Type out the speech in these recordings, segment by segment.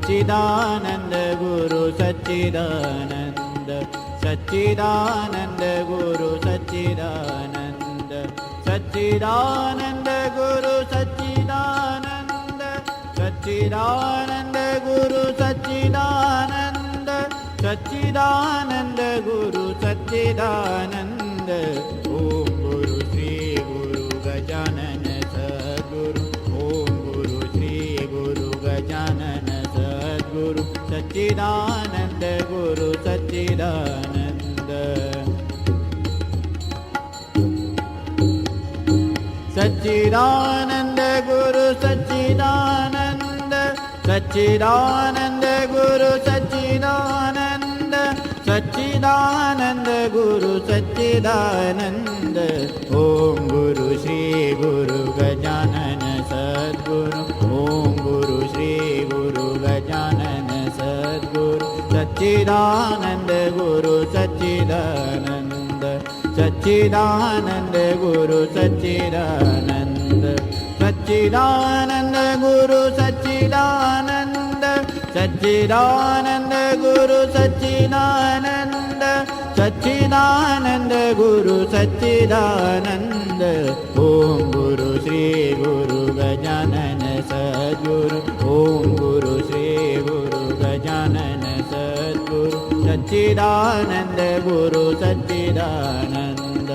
सच्चिदानंद गुरु सच्चिदानंद सच्चिदानंद गुरु सच्चिदानंद सच्चिदानंद गुरु सच्चिदानंद सच्चिदानंद गुरु सच्चिदानंद सच्चिदानंद गुरु सच्चिदानंद ओम गुरु श्री गुरु गजानन सद्गुरु ओम गुरु श्री गुरु गजानन सद्गुरु सच्चिदानंद गुरु सच्चिदानंद सच्चिदानंद गुरु सच्चिदानंद सच्चिदानंद गुरु सच्चिदानंद सच्चिदानंद गुरु सच्चिदानंद ओम गुरु श्री गुरु गजानन सद्गुरु ओम गुरु श्री गुरु गजानन सद्गुरु सच्चिदानंद गुरु सच्चिदानंद सच्चिदानंद गुरु सच्चिदानंद सच्चिदानंद गुरु सच्चिदानंद सच्चिदानंद गुरु सच्चिदानंद सच्चिदानंद गुरु सच्चिदानंद ओम गुरु श्री गुरु गजानन सद्गुरु ओम गुरु श्री गुरु गजानन सद्गुरु सच्चिदानंद गुरु सच्चिदानंद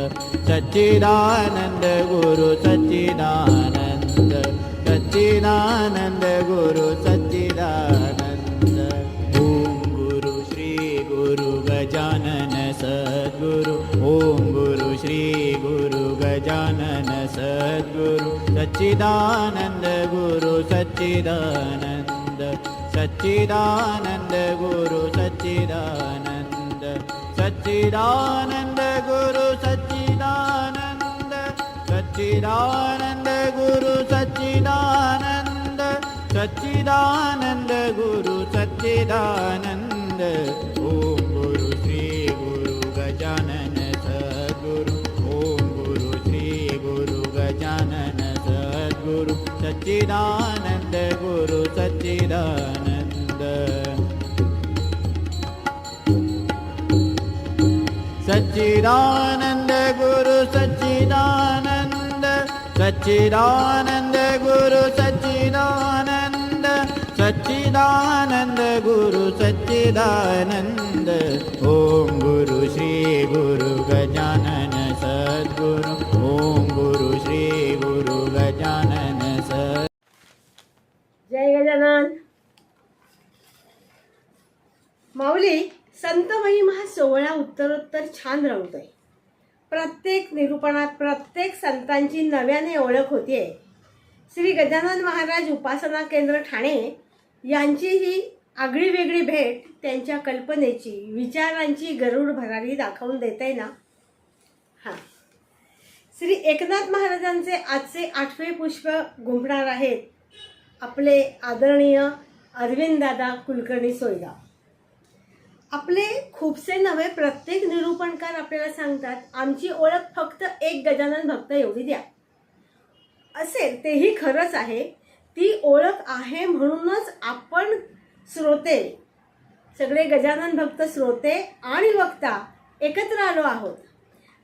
सच्चिदानंद गुरु सच्चिदानंद सच्चिदानंद गुरु सच्चिदानंद ओम गुरु श्री गुरु गजानन सद्गुरु ओम गुरु श्री गुरु गजानन सद्गुरु सच्चिदानंद गुरु सच्चिदानंद सच्चिदानंद गुरु सच्चिदानंद सच्चिदानंद गुरु सच्चिदानंद सच्चिदानंद गुरु सच्चिदानंद सच्चिदानंद गुरु सच्चिदानंद ओम गुरु श्री गुरु गजानन सद्गुरु ओम गुरु श्री गुरु गजानन सद्गुरु सच्चिदानंद गुरु सच्चिदानंद सच्चिदानंद गुरु सच्चिदानंद सच्चिदानंद गुरु सच्चिदानंद सच्चिदानंद गुरु सच्चिदानंद ओम गुरु श्री गुरु गजानन सद्गुरु ओम गुरु श्री गुरु गजानन सद्गुरु। जय गजानन। माऊली, संत महिमा हा सोहळा उत्तरोत्तर छान रंगतोय. प्रत्येक निरूपणात प्रत्येक संतांची नव्याने ओळख होतीये. श्री गजानन महाराज उपासना केंद्र ठाणे यांची ही आगळी वेगळी भेट त्यांच्या कल्पनेची विचारांची गरुड भरारी दाखवून देते ना. हां, श्री एकनाथ महाराजांचे आजचे 8वे पुष्प गुंफणार आहेत आपले आदरणीय अरविंददादा कुलकर्णी सोयगाव. आपले खूपसे नवे प्रत्येक निरूपणकार आपल्याला सांगतात आमची ओळख फक्त एक गजानन भक्त एवढी द्या. असेल तेही खरंच आहे. ती ओळख आहे म्हणूनच आपण श्रोते सगळे गजानन भक्त श्रोते आणि वक्ता एकत्र आलो आहोत.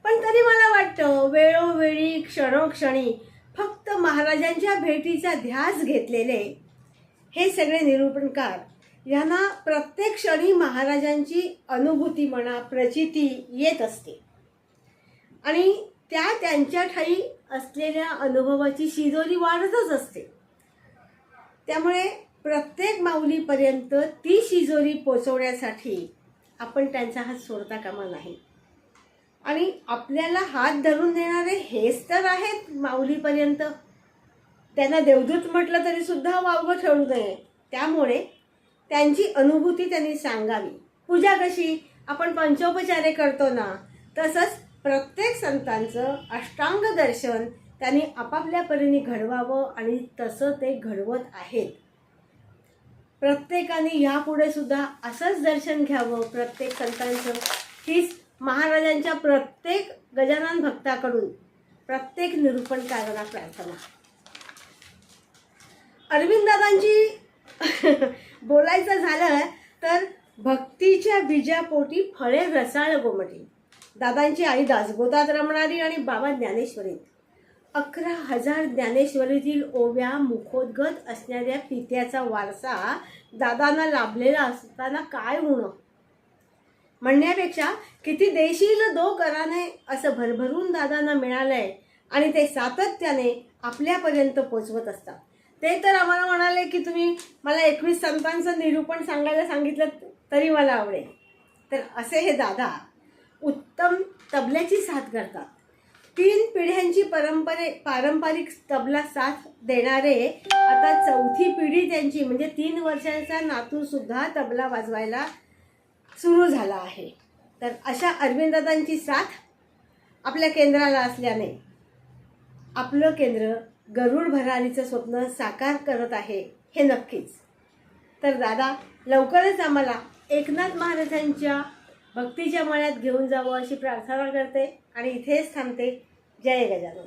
पण तरी मला वाटतं वेळोवेळी क्षणोक्षणी फक्त महाराजांच्या भेटीचा ध्यास घेतलेले हे सगळे निरूपणकार यांना प्रत्येक क्षणी महाराजांची अनुभूती म्हणा प्रचिती येत असते आणि त्या त्यांच्या ठाई असलेल्या अनुभवाची शिदोरी वाढतच असते. त्यामुळे प्रत्येक माऊलीपर्यंत ती शिजोरी पोचवण्यासाठी आपण त्यांचा हात सोडता कामा नाही. आणि आपल्याला हात धरून देणारे हेच तर आहेत माऊलीपर्यंत. त्यांना देवदूत म्हटलं तरी सुद्धा वावगं ठेवू नये. त्यामुळे त्यांची अनुभूती त्यांनी सांगावी. पूजा कशी आपण पंचोपचारे करतो ना, तसंच प्रत्येक संतांचं अष्टांग दर्शन त्यांनी आपापल्या परीने घडवावं आणि तसं ते घडवत आहेत. प्रत्येकाने यापुढे सुद्धा असंच दर्शन घ्यावं प्रत्येक संतांचं. हीच महाराजांच्या प्रत्येक गजानन भक्ताकडून प्रत्येक निरूपणकाराला प्रार्थना. अरविंददादांची बोलायचं झालं तर भक्तीच्या बीजापोटी फळे रसाळ गोमटी. दादांची आई दासगोतात रमणारी आणि बाबा ज्ञानेश्वरीत. 11,000 ज्ञानेश्वरीतील ओव्या मुखोद्गत असणाऱ्या पित्याचा वारसा दादांना लाभलेला असताना काय होणं म्हणण्यापेक्षा किती देशील दो कराने असं भरभरून दादांना मिळालंय आणि ते सातत्याने आपल्यापर्यंत पोचवत असतात. ते तर आम्हाला म्हणाले की तुम्ही मला 21 संतांचं निरूपण सांगायला सांगितलं तरी मला आवडेल. तर असे हे दादा उत्तम तबल्याची साथ करतात. 3 पिढ्यांची पारंपरिक तबला साथ देणारे आता 4थी पिढी त्यांची म्हणजे 3 वर्षाचा नातू सुद्धा तबला वाजवायला सुरू झाला आहे. तर अशा अरविंददादांची साथ आपल्या केंद्राला असल्याने आपलं केंद्र गरुड भरारीचं स्वप्न साकार करत आहे हे नक्कीच. तर दादा लवकरच आम्हाला एकनाथ महाराजांच्या भक्तीच्या मळ्यात घेऊन जावं अशी प्रार्थना करते आणि इथेच थांबते. जय गजानन.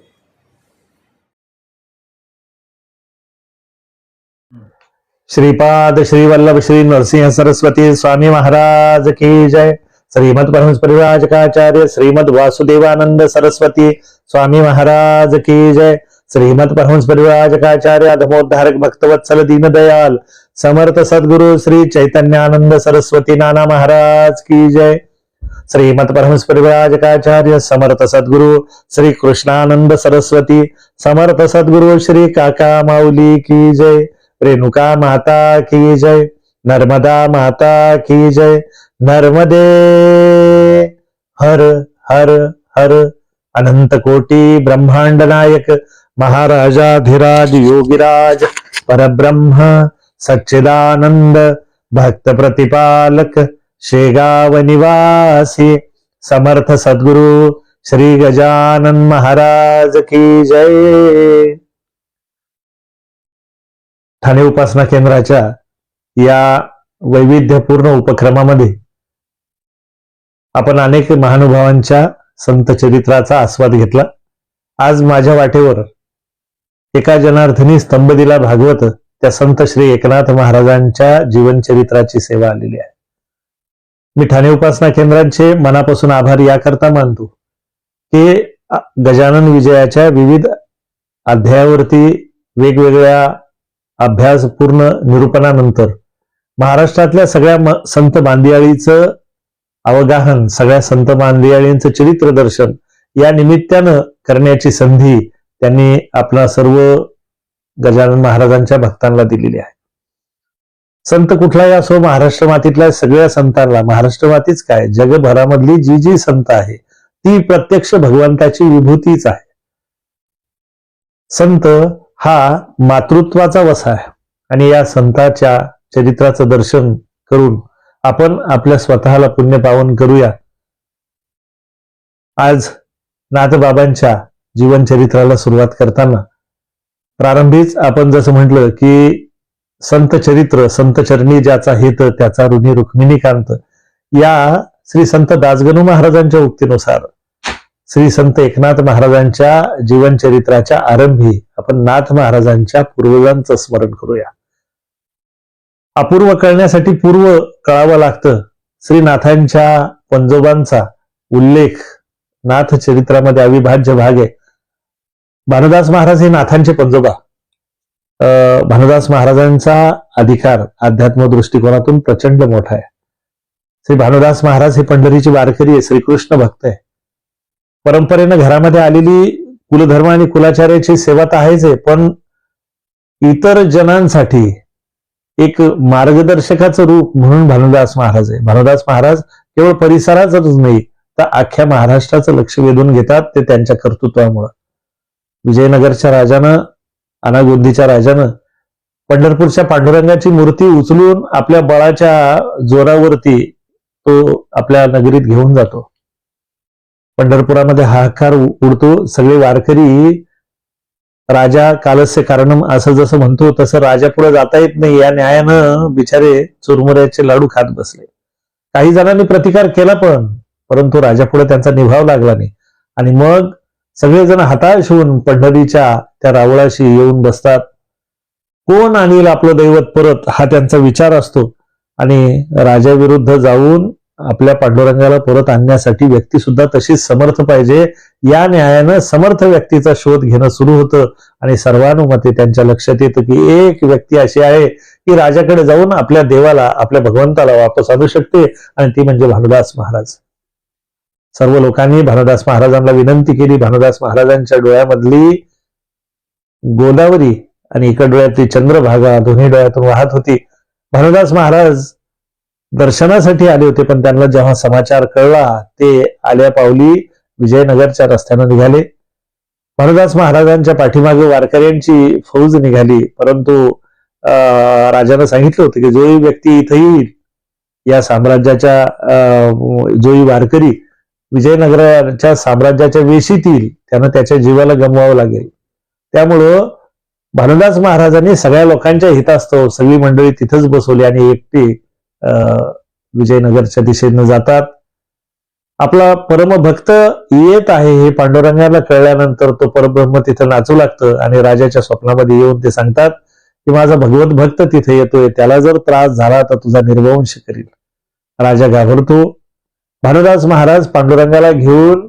श्रीपाद श्री वल्लभ श्री नरसिंह सरस्वती स्वामी महाराज की जय. श्रीमद परमहंस परिव्राजकाचार्य श्रीमद वासुदेवानंद सरस्वती स्वामी महाराज की जय. श्रीमद परमहंस परिव्राजकाचार्य अधमोद्धारक भक्तवत्सल दीनदयाल समर्थ सद्गुरु श्री चैतन्यानंद सरस्वती नाना महाराज की जय. श्रीमद परमहंस परिव्राजकाचार्य समर्थ सद्गुरु श्री कृष्णानंद सरस्वती समर्थ सद्गुरु श्री काका माऊली की जय. रेणुका माता की जय. नर्मदा माता की जय. नर्मदे हर हर हर. अनंत कोटी ब्रह्मांड नायक महाराजाधिराज योगिराज परब्रह्म सच्चिदानंद भक्त प्रतिपालक शेगाव निवासी समर्थ सद्गुरु श्री गजानन महाराज की जय. ठाणे उपासना केंद्राच्या या वैविध्यपूर्ण उपक्रमामध्ये आपण अनेक महानुभावांच्या संत चरित्राचा आस्वाद घेतला. आज माझ्या वाटेवर एका जनार्दनी स्तंभ दिला भागवत त्या संत श्री एकनाथ महाराजांच्या जीवनचरित्राची सेवा आलेली आहे. मी ठाणे उपासना केंद्राचे मनापासून आभार याकरता मानतो की गजानन विजयाच्या विविध अध्यायावरती वेगवेगळ्या अभ्यासपूर्ण निरूपणानंतर महाराष्ट्रातल्या सगळ्या संत मांदियाळीचं अवगाहन, सगळ्या संत मांदियाळींचं चरित्र दर्शन या निमित्तानं करण्याची संधी त्यांनी आपला सर्व गजानन महाराजांच्या भक्तांना दिलेली आहे. संत कुठलाही असो, महाराष्ट्र मातीतल्या सगळ्या संतांना, महाराष्ट्र मातीच काय जगभरामधली जी जी संत आहे ती प्रत्यक्ष भगवंताची विभूतीच आहे. संत हा मातृत्वाचा वसा आहे आणि या संताच्या चरित्राचं दर्शन करून आपण आपल्या स्वतःला पुण्य पावन करूया. आज नाथबाबांच्या जीवनचरित्राला सुरुवात करताना प्रारंभीच आपण जसं म्हटलं की संत चरित्र संत चरणी ज्याचा हित त्याचा ऋणी रुक्मिणीकांत या श्री संत दासगणू महाराजांच्या उक्तीनुसार श्री संत एकनाथ महाराजांच्या जीवनचरित्राच्या आरंभी आपण नाथ महाराजांच्या पूर्वजांचं स्मरण करूया. अपूर्व कळण्यासाठी पूर्व कळावं लागतं. श्रीनाथांच्या पंजोबांचा उल्लेख नाथ चरित्रामध्ये अविभाज्य भाग आहे. भानुदास महाराज हे नाथांचे पंजोबा. भानुदास महाराजांचा अधिकार अध्यात्म दृष्टिकोनातून प्रचंड मोठा आहे. श्री भानुदास महाराज हे पंढरीचे वारकरी आहे, श्रीकृष्ण भक्त आहे. परंपरेनं घरामध्ये आलेली कुलधर्म आणि कुलाचार्याची सेवा तर आहेच आहे, पण इतर जनांसाठी एक मार्गदर्शकाचं रूप म्हणून भानुदास महाराज आहे. भानुदास महाराज केवळ परिसराचंच नाही तर अख्ख्या महाराष्ट्राचं लक्ष वेधून घेतात ते त्यांच्या कर्तृत्वामुळं. विजयनगरच्या राजानं, अनागोंदीच्या राजानं पंढरपूरच्या पांडुरंगाची मूर्ती उचलून आपल्या बळाच्या जोरावरती तो आपल्या नगरीत घेऊन जातो. पंढरपुरामध्ये हाहाकार उडतो. सगळे वारकरी राजा कालस्य कारणम असं जसं म्हणतो तसं राजा पुढे जाता येत नाही या न्यायानं बिचारे चुरमुऱ्याचे लाडू खात बसले. काही जणांनी प्रतिकार केला परंतु राजा पुढे त्यांचा निभाव लागला नाही आणि मग सगळेजण हताश होऊन पंढरीच्या त्या रावळाशी येऊन बसतात. कोण आणील आपलं दैवत परत, हा त्यांचा विचार असतो. आणि राजाविरुद्ध जाऊन आपल्या पांडुरंगाला परत आणण्यासाठी व्यक्ती सुद्धा तशीच समर्थ पाहिजे. या न्यायानं समर्थ व्यक्तीचा शोध घेणं सुरू होतं आणि सर्वानुमते त्यांच्या लक्षात येतं की एक व्यक्ती अशी आहे की राजाकडे जाऊन आपल्या देवाला, आपल्या भगवंताला वापस आणू शकते, आणि ती म्हणजे भानुदास महाराज. सर्व लोकांनी भानुदास महाराजांना विनंती केली. भानुदास महाराजांच्या डोळ्यामधली गोदावरी आणि एका डोळ्यातली चंद्रभागा दोन्ही डोळ्यातून वाहत होती. भानुदास महाराज दर्शनासाठी आले होते, पण त्यांना जेव्हा समाचार कळला ते आल्या पावली विजयनगरच्या रस्त्यानं निघाले. भानुदास महाराजांच्या पाठीमागे वारकऱ्यांची फौज निघाली, परंतु राजानं सांगितलं होतं की जोही व्यक्ती इथं येईल, या साम्राज्याच्या जोही वारकरी विजयनगराच्या साम्राज्याच्या वेशीत येईल, त्यानं त्याच्या जीवाला गमवावं लागेल. त्यामुळं भानुदास महाराजांनी सगळ्या लोकांच्या हितास्तव सगळी मंडळी तिथंच बसवली आणि एकटे विजयनगरच्या दिशेनं जातात. आपला परमभक्त येत आहे हे पांडुरंगाला कळल्यानंतर तो परब्रह्म तिथं नाचू लागतं आणि राजाच्या स्वप्नामध्ये येऊन ते सांगतात की माझा भगवत भक्त तिथे येतोय, त्याला जर त्रास झाला तर तुझा निर्वंश करील. राजा घाबरतो. भानुदास महाराज पांडुरंगाला घेऊन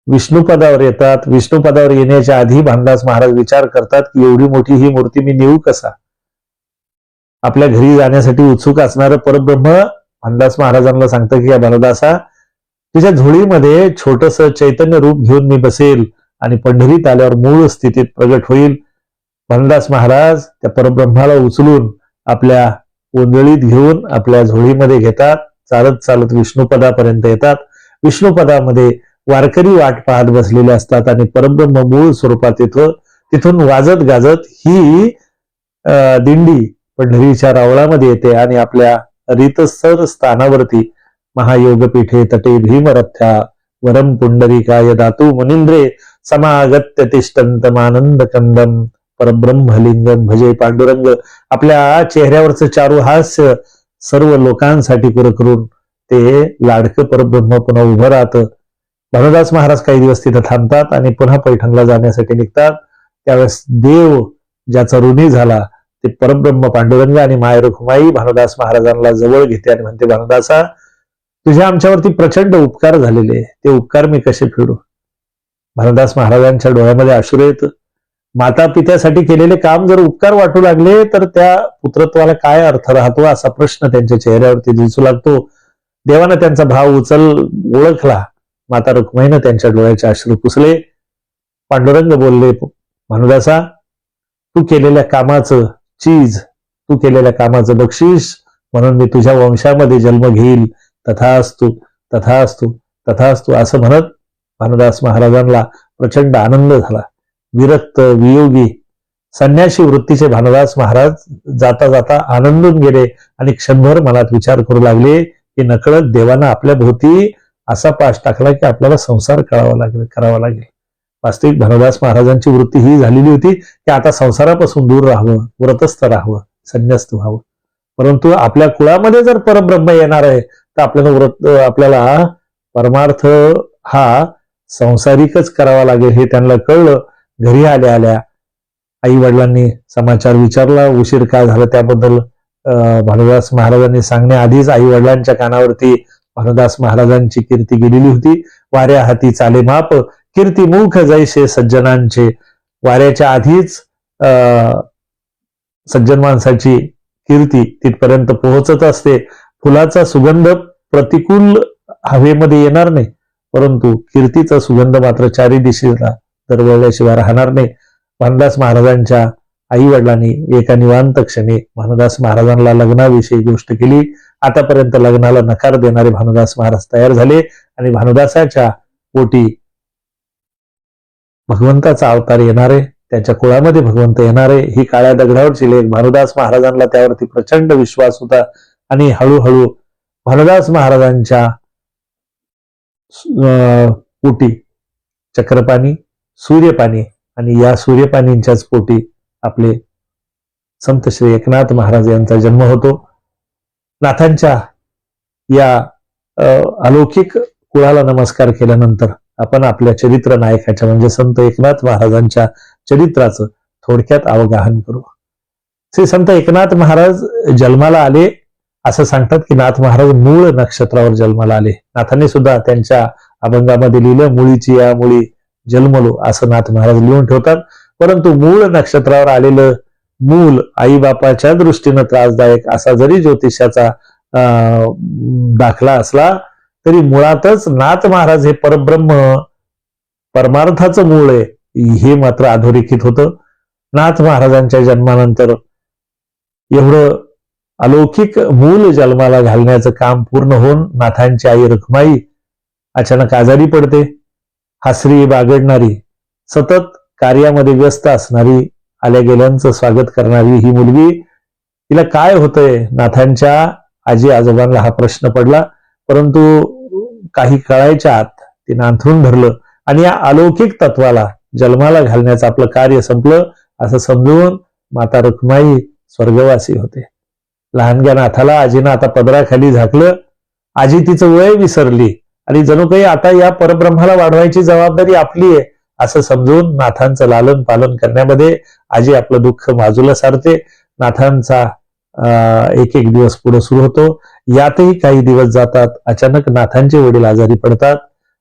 विष्णुपदावर येतात. विष्णुपदावर येण्याच्या आधी भानुदास महाराज विचार करतात की एवढी मोठी ही मूर्ती मी नेऊ कसा. आपल्या घरी जाण्यासाठी उत्सुक असणारं परब्रह्म भानुदास महाराजांना सांगतं की या भानुदासा, तुझ्या झोळीमध्ये छोटस चैतन्य रूप घेऊन मी बसेल आणि पंढरीत आल्यावर मूळ स्थितीत प्रगट होईल. भानुदास महाराज त्या परब्रह्माला उचलून आपल्या ओंजळीत घेऊन आपल्या झोळीमध्ये घेतात. चालत चालत विष्णुपदापर्यंत येतात. विष्णुपदामध्ये वारकरी वाट पाहत बसलेले असतात आणि परब्रह्म मूळ स्वरूपात येतो. तिथून वाजत गाजत ही दिंडी पंढरीच्या रावळामध्ये येते आणि आपल्या रीतसर स्थानावरती महायोगपीठे तटे भीमरथ्या वरम पुंडरीकाय दातू मुनिंद्रे समागत्य तिष्ठन्तमानंद कंदम परब्रह्मलिंगम भजे पांडुरंग. आपल्या चेहऱ्यावरचं चारू हास्य सर्व लोकांसाठी पुरं करून ते लाडकं परब्रह्म पुन्हा उभं राहतं. भानुदास महाराज काही दिवस तिथं थांबतात आणि पुन्हा पैठणला जाण्यासाठी निघतात. त्यावेळेस देव ज्याचा ऋणी झाला ते परब्रह्म पांडुरंग आणि माय रखुमाई भानुदास महाराजांना जवळ घेते आणि म्हणते, भानुदासा, तुझ्या आमच्यावरती प्रचंड उपकार झालेले, ते उपकार मी कसे फेडू. भानुदास महाराजांच्या डोळ्यामध्ये अश्रू येत. माता पित्यासाठी केलेले काम जर उपकार वाटू लागले तर त्या पुत्रत्वाला काय अर्थ राहतो असा प्रश्न त्यांच्या चेहऱ्यावरती दिसू लागतो. देवानं त्यांचा भाव ओळखला. माता रखुमाईनं त्यांच्या डोळ्याचे अश्रू पुसले. पांडुरंग बोलले, भानुदासा, तू केलेल्या कामाचं चीज, तू केलेल्या कामाचं बक्षीस म्हणून मी तुझ्या वंशामध्ये जन्म घेईल. तथास्तु तथास्तु तथास्तु असं म्हणत भानुदास महाराजांना प्रचंड आनंद झाला. विरक्त वियोगी संन्यासी वृत्तीचे भानुदास महाराज जाता जाता आनंदून गेले आणि क्षणभर मनात विचार करू लागले की नकळत देवानं आपल्या भोवती असा पाश टाकला की आपल्याला संसार करावा लागेल. वास्तविक भानुदास महाराजांची वृत्ती ही झालेली होती की आता संसारापासून दूर राहावं, व्रतस्थ राहावं, संन्यस्त व्हावं. परंतु आपल्या कुळामध्ये जर परब्रह्म येणार आहे तर आपल्याला परमार्थ हा संसारिकच करावा लागेल हे त्यांना कळलं. घरी आल्या आल्या आई वडिलांनी समाचार विचारला. उशीर काय झाला त्याबद्दल भानुदास महाराजांनी सांगण्याआधीच आई वडिलांच्या कानावरती भानुदास महाराजांची कीर्ती गेलेली होती. वाऱ्या हाती चाले माप, कीर्ती मुख जैसे सज्जनांचे. वाऱ्याच्या आधीच सज्जन माणसाची कीर्ती तिथपर्यंत पोहोचत असते. फुलाचा सुगंध प्रतिकूल हवेमध्ये येणार नाही, परंतु कीर्तीचा सुगंध मात्र चारी दिशेला दरवळल्याशिवाय राहणार नाही. भानुदास महाराजांच्या आई वडिलांनी एका निवांत क्षणी भानुदास महाराजांना लग्नाविषयी गोष्ट केली. आतापर्यंत लग्नाला नकार देणारे भानुदास महाराज तयार झाले आणि भानुदासाच्या पोटी भगवंताचा अवतार येणारे, त्याच्या कुळामध्ये भगवंत येणारे ही काळ्या दगडावरची लेख. भानुदास महाराजांना त्यावरती प्रचंड विश्वास होता आणि हळूहळू भानुदास महाराजांच्या पोटी चक्रपाणी, सूर्यपाणी आणि या सूर्यपाणींच्याच पोटी आपले संत श्री एकनाथ महाराज यांचा जन्म होतो. नाथांच्या या अलौकिक कुळाला नमस्कार केल्यानंतर आपण आपल्या चरित्र नायकाच्या म्हणजे संत एकनाथ महाराजांच्या चरित्राचं थोडक्यात अवगाहन करू. श्री संत एकनाथ महाराज जन्माला आले असं सांगतात की नाथ महाराज मूळ नक्षत्रावर जन्माला आले. नाथांनी सुद्धा त्यांच्या अभंगामध्ये लिहिलं, मुळीची या मुळी जन्मलो, असं नाथ महाराज लिहून ठेवतात. परंतु मूळ नक्षत्रावर आलेलं मूल आई बापाच्या दृष्टीनं त्रासदायक असा जरी ज्योतिषाचा दाखला असला तरी मुळातच नाथ महाराज हे परब्रह्म परमार्थाचं मूळ आहे हे मात्र अधोरेखित होतं. नाथ महाराजांच्या जन्मानंतर एवढं अलौकिक मूल जन्माला घालण्याचं काम पूर्ण होऊन नाथांची आई रखमाई अचानक आजारी पडते. हसरी बागडणारी, सतत कार्यामध्ये व्यस्त असणारी, आल्या गेल्यांचं स्वागत करणारी ही मुलगी, तिला काय होतंय? नाथांच्या आजी आजोबांना हा प्रश्न पडला. परंतु काही कळायच्या आत तिनं अंथरूण धरलं आणि या अलौकिक तत्वाला जन्माला घालण्याचं आपलं कार्य संपलं असं समजून माता रखमाई स्वर्गवासी होते. लहानग्या नाथाला आजीनं आता पदराखाली झाकलं. आजी तिचं वय विसरली आणि जणू काही आता या परब्रह्माला वाढवायची जबाबदारी आपली आहे असं समजून नाथांचं लालन पालन करण्यामध्ये आजी आपलं दुःख बाजूला सारते. नाथांचा एक एक दिवस पुढे सुरू होतो. यातही काही दिवस जातात. अचानक नाथांचे वडील आजारी पडतात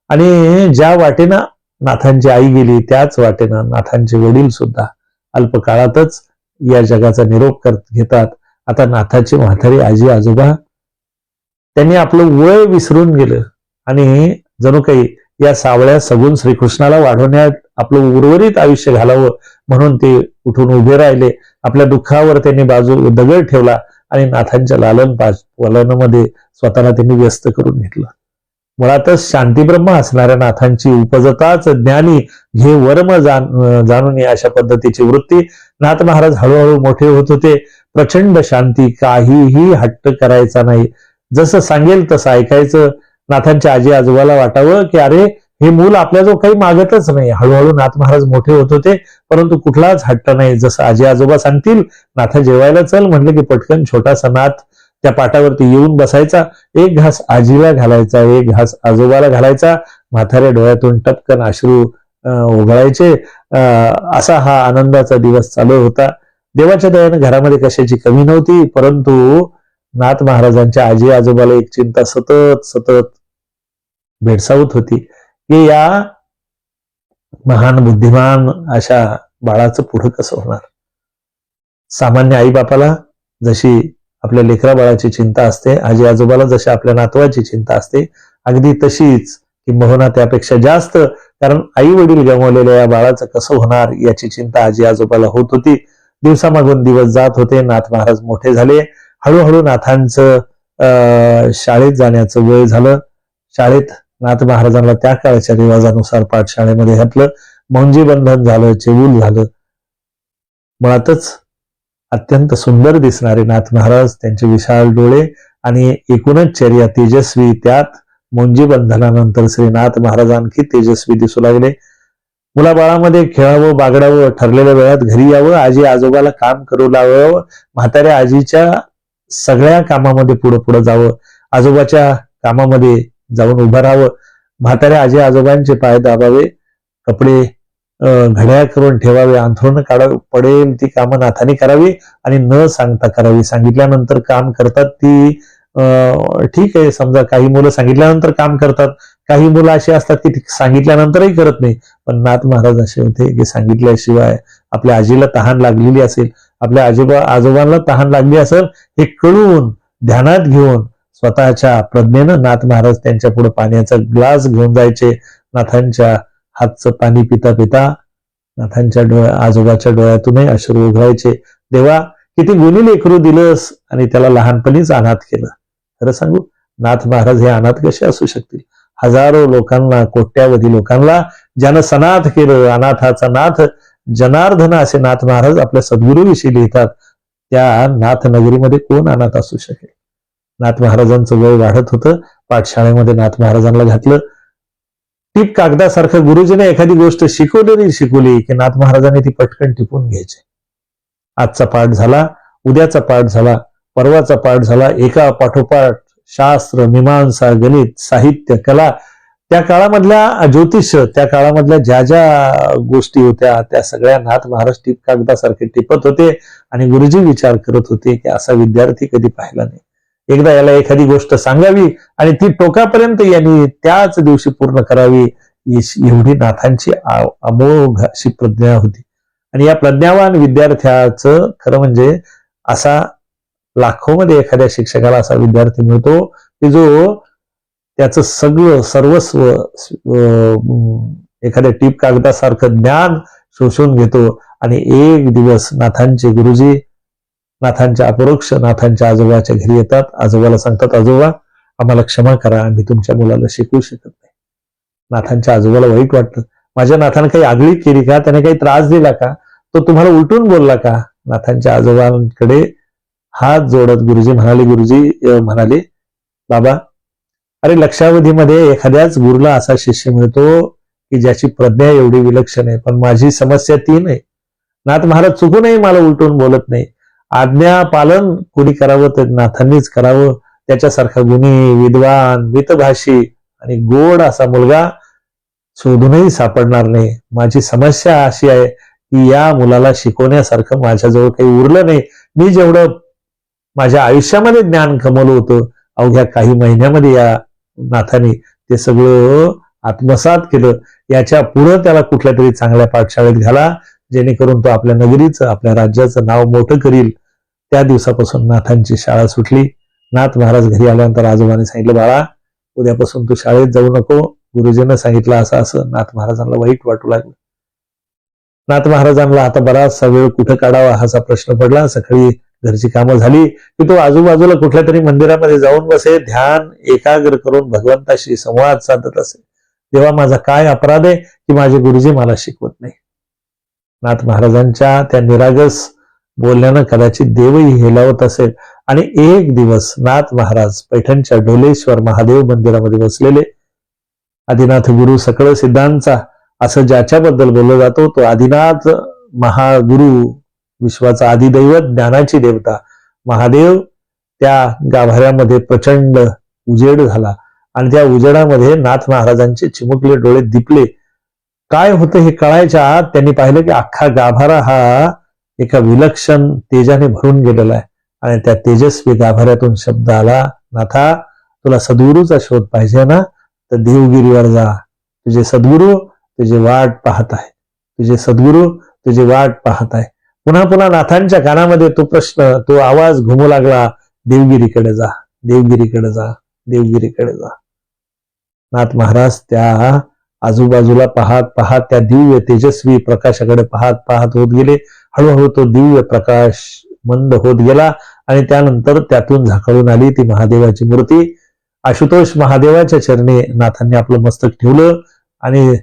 आणि ज्या वाटेनं नाथांची आई गेली त्याच वाटेनं नाथांचे वडील सुद्धा अल्पकाळातच या जगाचा निरोप घेतात. आता नाथाची म्हातारी आजी आजोबा त्यांनी आपलं वय विसरून गेलं आणि जणू काही या सावळ्या सगुण श्रीकृष्णाला वाढवण्यात आपलं उर्वरित आयुष्य घालावं म्हणून ते उठून उभे राहिले. आपल्या दुःखावर त्यांनी बाजू दगड ठेवला आणि नाथांच्या लालन पालनामध्ये स्वतःला त्यांनी व्यस्त करून घेतलं. मुळातच शांतीब्रह्म असणाऱ्या नाथांची उपजताच ज्ञानी घे वर्म जाणून अशा पद्धतीची वृत्ती. नाथ महाराज हळूहळू मोठे होत होते. प्रचंड शांती, काहीही हट्ट करायचा नाही, जसं सांगेल तसं ऐकायचं. नाथांच्या आजी आजोबाला वाटावं की अरे हे मूल आपल्याजवळ काही मागतच नाही. हळूहळू नाथ महाराज मोठे होत होते परंतु कुठलाच हट्ट नाही. जसं आजी आजोबा सांगतील, नाथा जेवायला चल म्हटलं की पटकन छोटासा नाथ त्या पाटावरती येऊन बसायचा. एक घास आजीला घालायचा, एक घास आजोबाला घालायचा. म्हाताऱ्या डोळ्यातून टपकन अश्रू ओघळायचे. असा हा आनंदाचा दिवस चालू होता. देवाच्या दयाने घरामध्ये कशाची कमी नव्हती. परंतु नाथ महाराजांच्या आजी आजोबाला एक चिंता सतत सतत भेडसावत होती की या महान बुद्धिमान अशा बाळाचं पुढं कसं होणार. सामान्य आई बापाला जशी आपल्या लेकरा बाळाची चिंता असते, आजी आजोबाला जशी आपल्या नातवाची चिंता असते, अगदी तशीच किंबहुना त्यापेक्षा जास्त, कारण आई वडील गमावलेल्या या बाळाचं कसं होणार याची चिंता आजी आजोबाला होत होती. दिवसामागून दिवस जात होते. नाथ महाराज मोठे झाले. हळूहळू नाथांचं शाळेत जाण्याचं वय झालं. शाळेत नाथ महाराजांना त्या काळच्या रिवाजानुसार पाठशाळेमध्ये घातलं. मौंजी बंधन झालं, चेऊल झालं. मुळातच अत्यंत सुंदर दिसणारे नाथ महाराज, त्यांचे विशाल डोळे आणि एकूणच चर्या तेजस्वी. त्यात मौंजी बंधनानंतर श्रीनाथ महाराज आणखी तेजस्वी दिसू लागले. मुलाबाळामध्ये खेळावं, बागडावं, ठरलेल्या वेळात घरी यावं, आजी आजोबाला काम करू लावावं, म्हाताऱ्या आजीच्या सगळ्या कामामध्ये पुढे पुढे जावं, आजोबाच्या कामामध्ये जाऊन उभं राहावं, म्हाताऱ्या आजी आजोबांचे पाय दाबावे, कपडे घड्याळ करून ठेवावे, अंथरुण काढावे, पडेल ती कामं नाथाने करावी आणि न सांगता करावी. सांगितल्यानंतर काम करतात ती ठीक आहे. समजा काही मुलं सांगितल्यानंतर काम करतात, काही मुलं अशी असतात की सांगितल्यानंतरही करत नाही. पण नाथ महाराज असे होते की सांगितल्याशिवाय आपल्या आजीला तहान लागलेली असेल, आपल्या आजोबांना तहान लागली असेल हे कळून ध्यानात घेऊन स्वतःच्या प्रज्ञेनं नाथ महाराज त्यांच्या पुढे पाण्याचा ग्लास घेऊन जायचे. नाथांच्या हातचं पाणी पिता पिता नाथांच्या आजोबाच्या डोळ्यातूनही अश्रू उघडायचे. देवा, किती गुणी लेकरू दिलंस आणि त्याला लहानपणीच अनाथ केलं. खरं सांगू, नाथ महाराज हे अनाथ कसे असू शकतील? हजारो लोकांना, कोट्यावधी लोकांना ज्यानं सनाथ केलं, अनाथाचा नाथ जनार्दन असे नाथ महाराज आपल्या सद्गुरूविषयी लिहितात. त्या नाथ नगरीमध्ये कोण अनाथ असू शकेल? नाथ महाराजांचं वय वाढत होतं. पाठशाळेमध्ये नाथ महाराजांना घातलं. टीप कागदासारखं गुरुजीने एखादी गोष्ट शिकवली की नाथ महाराजांनी ती पटकन टिपून घ्यायची. आजचा पाठ झाला, उद्याचा पाठ झाला, परवाचा पाठ झाला, एका पाठोपाठ शास्त्र, मीमांसा, गणित, साहित्य, कला त्या काळामधल्या ज्योतिष, त्या काळामधल्या ज्या ज्या गोष्टी होत्या त्या सगळ्या नाथ महाराज टीप कागदासारखे टिपत होते आणि गुरुजी विचार करत होते की असा विद्यार्थी कधी पाहिला नाही. एकदा याला एखादी गोष्ट सांगावी आणि ती टोकापर्यंत यांनी त्याच दिवशी पूर्ण करावी, एवढी नाथांची अमोघ अशी प्रज्ञा होती. आणि या प्रज्ञावान विद्यार्थ्याचं खरं म्हणजे असा लाखोमध्ये एखाद्या शिक्षकाला असा विद्यार्थी मिळतो की जो त्याचं सगळं सर्वस्व एखाद्या टीप कागदासारखं ज्ञान शोषून घेतो आणि एक दिवस नाथांचे गुरुजी नाथांच्या अपरोक्ष नाथांच्या आजोबाच्या घरी येतात. आजोबाला सांगतात, आजोबा आम्हाला क्षमा करा, आम्ही तुमच्या मुलाला शिकवू शकत नाही. नाथांच्या आजोबाला वाईट वाटतं, माझ्या नाथानं काही आगळी केली का, त्याने काही त्रास दिला का, तो तुम्हाला उलटून बोलला का. नाथांच्या आजोबांकडे हात जोडत गुरुजी म्हणाले, बाबा अरे लक्षावधीमध्ये एखाद्याच गुरुला असा शिष्य मिळतो की ज्याची प्रज्ञा एवढी विलक्षण आहे, पण माझी समस्या ती नाही. नाथ महाराज चुकूनही मला उलटून बोलत नाही. आज्ञा पालन कोणी करावं तर नाथांनीच करावं. त्याच्यासारखा गुणी, विद्वान, मितभाषी आणि गोड असा मुलगा शोधूनही सापडणार नाही. माझी समस्या अशी आहे की या मुलाला शिकवण्यासारखं माझ्याजवळ काही उरलं नाही. मी जेवढं माझ्या आयुष्यामध्ये ज्ञान कमवलं होतं, अवघ्या काही महिन्यामध्ये या नाथाने ते सगळं आत्मसात केलं. याच्या पुढं त्याला कुठल्या तरी चांगल्या पाठशाळेत घाला, जेणेकरून तो आपल्या नगरीचं, आपल्या राज्याचं नाव मोठं करील. त्या दिवसापासून नाथांची शाळा सुटली. नाथ महाराज घरी आल्यानंतर आजोबाने सांगितलं, बाळा उद्यापासून तू शाळेत जाऊ नको. गुरुजीनं सांगितलं असं असं. नाथ महाराजांना वाईट वाटू लागलं. नाथ महाराजांना आता बराचसा वेळ कुठं काढावा असा प्रश्न पडला. सकाळी घरची कामं झाली की तो आजूबाजूला कुठल्या तरी मंदिरामध्ये जाऊन बसे, ध्यान एकाग्र करून भगवंताशी संवाद साधत असे. तेव्हा माझा काय अपराध आहे की माझे गुरुजी मला शिकवत नाही. नाथ महाराजांच्या त्या निरागस बोलण्यानं कदाचित देवही हेलावत असेल. आणि एक दिवस नाथ महाराज पैठणच्या डोलेश्वर महादेव मंदिरामध्ये बसलेले. आदिनाथ गुरु सकळ सिद्धांचा असं ज्याच्याबद्दल बोललं जातो तो आदिनाथ महागुरु, विश्वाचा आदिदैवत, ज्ञानाची देवता महादेव त्या गाभाऱ्यामध्ये प्रचंड उजेड झाला आणि त्या उजेडामध्ये नाथ महाराजांचे चिमुकले डोळे दिपले. काय होतं हे कळायच्या आत त्यांनी पाहिलं की अख्खा गाभारा हा एका विलक्षण तेजाने भरून गेलेला आहे. आणि त्या तेजस्वी गाभाऱ्यातून शब्द आला, नाथा तुला सद्गुरूचा शोध पाहिजे ना तर देवगिरीवर जा. तुझे सद्गुरू तुझी वाट पाहत आहे, तुझे सद्गुरू तुझी वाट पाहत आहे. पुन्हा पुन्हा नाथांच्या कानामध्ये तो प्रश्न, तो आवाज घुमू लागला, देवगिरीकडे जा, देवगिरीकडे जा, देवगिरीकडे जा. नाथ महाराज त्या आजूबाजूला पाहत पाहत त्या दिव्य तेजस्वी प्रकाशाकडे पाहत पाहत होत गेले. हळूहळू तो दिव्य प्रकाश मंद होत गेला आणि त्यानंतर त्यातून झाकळून आली ती महादेवाची मूर्ती. आशुतोष महादेवाच्या चरणी नाथांनी आपलं मस्तक ठेवलं आणि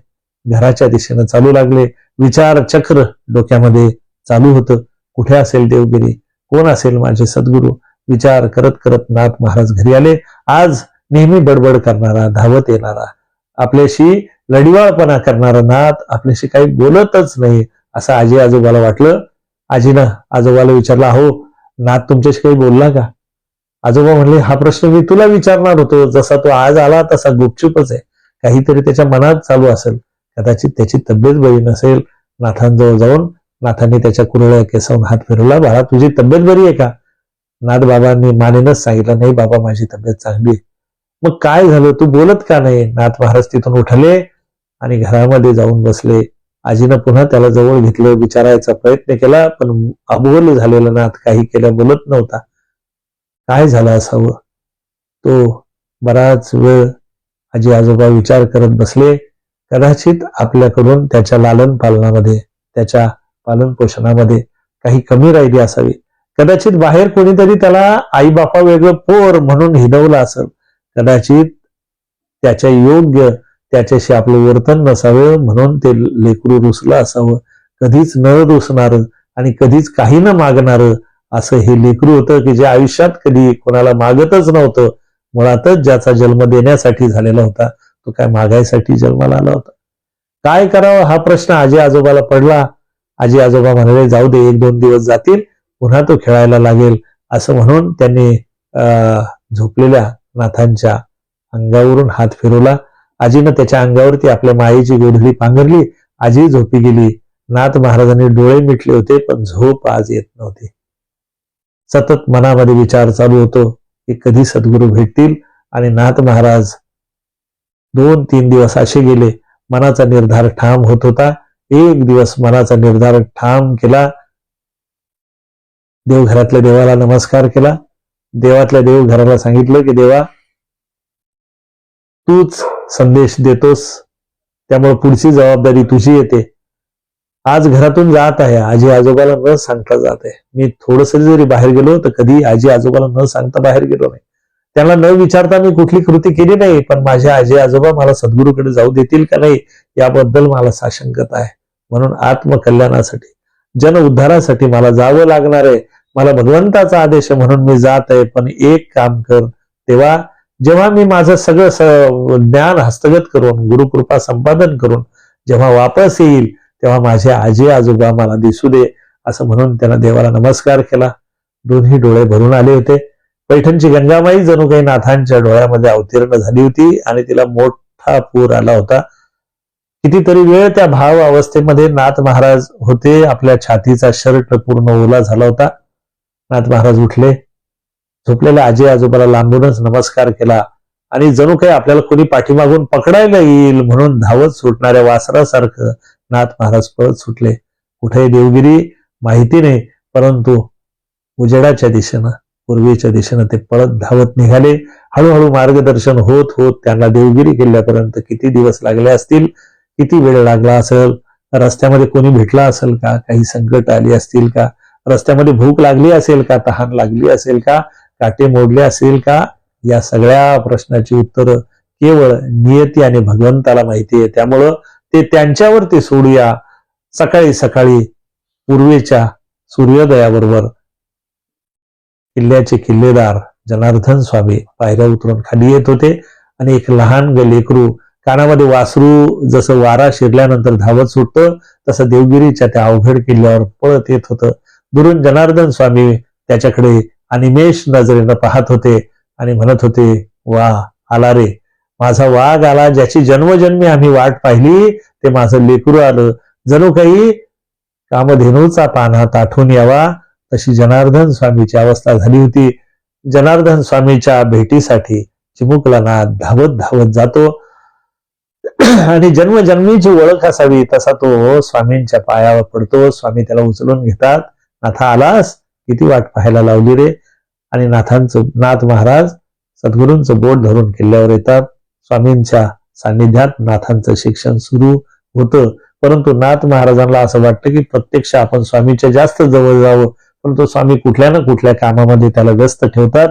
घराच्या दिशेनं चालू लागले. विचार चक्र डोक्यामध्ये चालू होतं, कुठे असेल देवगिरी, कोण असेल माझे सद्गुरू. विचार करत करत नाथ महाराज घरी आले. आज नेहमी बडबड करणारा, धावत येणारा, आपल्याशी लढिवाळपणा करणारा नाथ आपल्याशी काही बोलतच नाही असं आजी आजोबाला वाटलं. आजीनं आजोबाला विचारलं, अहो नाथ तुमच्याशी काही बोलला का. आजोबा म्हणले, हा प्रश्न मी तुला विचारणार होतो. जसा तो आज आला तसा गुपचूपच आहे, काहीतरी त्याच्या मनात चालू असेल, कदाचित त्याची तब्येत बरी नसेल. नाथांजवळ जाऊन नाथांनी त्याच्या कुरळ्या केसावून हात फिरवला. बाळा तुझी तब्येत बरी आहे का. नाथ बाबांनी मानेनच सांगितलं, नाही बाबा माझी तब्येत चांगली आहे. मग काय झालं, तू बोलत का नाही. नाथ महाराज तिथून उठले आणि घरामध्ये जाऊन बसले. आजीनं पुन्हा त्याला जवळ घेतलं, विचारायचा प्रयत्न केला, पण अबोल झालेला नाथ काही केलं बोलत नव्हता. काय झालं असावं. तो बराच वेळ आजी आजोबा विचार करत बसले. कदाचित आपल्याकडून त्याच्या लालन पालनामध्ये, त्याच्या पालन पोषणामध्ये काही कमी राहिली असावी. कदाचित बाहेर कोणीतरी त्याला आई बापा वेगळं पोर म्हणून हिणवलं असेल. कदाचित त्याच्या योग्य त्याच्याशी आपलं वर्तन नसावं म्हणून ते लेकरू रुसलं असावं. कधीच न रुसणार आणि कधीच काही न मागणार असं हे लेकरू होतं की जे आयुष्यात कधी कोणाला मागतच नव्हतं. मुळातच ज्याचा जन्म देण्यासाठी झालेला होता, तो काय मागायसाठी जन्माला आला होता. काय करावं हा प्रश्न आजी आजोबाला पडला. आजी आजोबा म्हणाले, जाऊ दे, 1-2 दिवस जातील, पुन्हा तो खेळायला लागेल. असं म्हणून त्यांनी झोपलेल्या नाथांच्या अंगावरून हात फिरवला. आजीनं त्याच्या अंगावरती आपल्या मायेची गोधडी पांघरली. आजी झोपी गेली. नाथ महाराजांनी डोळे मिटले होते, पण झोप आज येत नव्हती. सतत मनामध्ये विचार चालू होतो की कधी सद्गुरू भेटतील. आणि नाथ महाराज 2-3 दिवस असे गेले. मनाचा निर्धार ठाम होत होता. एक दिवस मनाचा निर्धार ठाम केला. देवघरातल्या देवाला नमस्कार केला. देवातल्या देवघराला सांगितलं की देवा, तूच संदेश देतोस, त्यामुळे पुढची जबाबदारी तुझी येते. आज घरातून जात आहे, आजी आजोबाला न सांगता जात आहे. मी थोडस जरी बाहेर गेलो तर कधी आजी आजोबाला न सांगता बाहेर गेलो नाही. त्यांना न विचारता मी कुठली कृती केली नाही. पण माझे आजी आजोबा मला सद्गुरूकडे जाऊ देतील का नाही याबद्दल मला साशंकता आहे. म्हणून आत्मकल्याणासाठी, जन उद्धारासाठी मला जावं लागणार आहे. मला भगवंताचा आदेश आहे म्हणून मी जात आहे. पण एक काम कर तेव्हा, जेव्हा मी माझं सगळं ज्ञान हस्तगत करून, गुरुकृपा संपादन करून जेव्हा वापस येईल तेव्हा माझे आजी आजोबा मला दिसू दे, असं म्हणून त्यांना देवाला नमस्कार केला. दोन्ही डोळे भरून आले होते. पैठणची गंगामाई जणू काही नाथांच्या डोळ्यामध्ये अवतीर्ण झाली होती आणि तिला मोठा पूर आला होता. कितीतरी वेळ त्या भाव अवस्थेमध्ये नाथ महाराज होते. आपल्या छातीचा शर्ट पूर्ण ओला झाला होता. नाथ महाराज उठले. झोपलेल्या आजी आजोबाला लांबूनच नमस्कार केला आणि जणू काही आपल्याला कोणी पाठीमागून पकडायला येईल म्हणून धावत सुटणाऱ्या वासरासारखं नाथ महाराज पळत सुटले. कुठे देवगिरी माहिती नाही, परंतु उजेडाच्या दिशेनं, पूर्वेच्या दिशेनं ते पळत धावत निघाले. हळूहळू मार्गदर्शन होत होत त्यांना देवगिरी किल्ल्यापर्यंत किती दिवस लागले असतील, किती वेळ लागला असेल, रस्त्यामध्ये कोणी भेटला असेल का, काही संकट आली असतील का, रस्त्यामध्ये भूक लागली असेल का, तहान लागली असेल का, काटे मोडले असेल का, या सगळ्या प्रश्नाची उत्तर केवळ नियती आणि भगवंताला माहिती आहे. त्यामुळं ते त्यांच्यावरती सोडूया. सकाळी सकाळी पूर्वेच्या सूर्योदयाबरोबर किल्ल्याचे किल्लेदार जनार्दन स्वामी पायऱ्या उतरून खाली येत होते आणि एक लहान लेकरू, कानामध्ये वासरू जसं वारा शिरल्यानंतर धावत सुटतं तसं देवगिरीच्या त्या अवघड किल्ल्यावर पळत येत होतं. दुरून जनार्दन स्वामी त्याच्याकडे अनिमेष नजरेनं पाहत होते आणि म्हणत होते, वा आला रे, माझा वाघ आला, ज्याची जन्मजन्मी आम्ही वाट पाहिली ते माझं लेकरू आलं. जणू काही कामधेनूचा पाना ताठून यावा तशी जनार्दन स्वामीची अवस्था झाली होती. जनार्दन स्वामीच्या भेटीसाठी चिमुकला नाथ धावत धावत जातो आणि जन्मजन्मीची ओळख असावी तसा तो स्वामींच्या पायावर पडतो. स्वामी त्याला उचलून घेतात. नाथा आलास, किती वाट पाहायला लावली रे. आणि नाथ महाराज सद्गुरूंचं बोट धरून किल्ल्यावर येतात. स्वामींच्या सान्निध्यात नाथांचं शिक्षण सुरू होतं. परंतु नाथ महाराजांना असं वाटतं की प्रत्यक्ष आपण स्वामीच्या जास्त जवळ जावं, परंतु स्वामी कुठल्या ना कुठल्या कामामध्ये त्याला व्यस्त ठेवतात.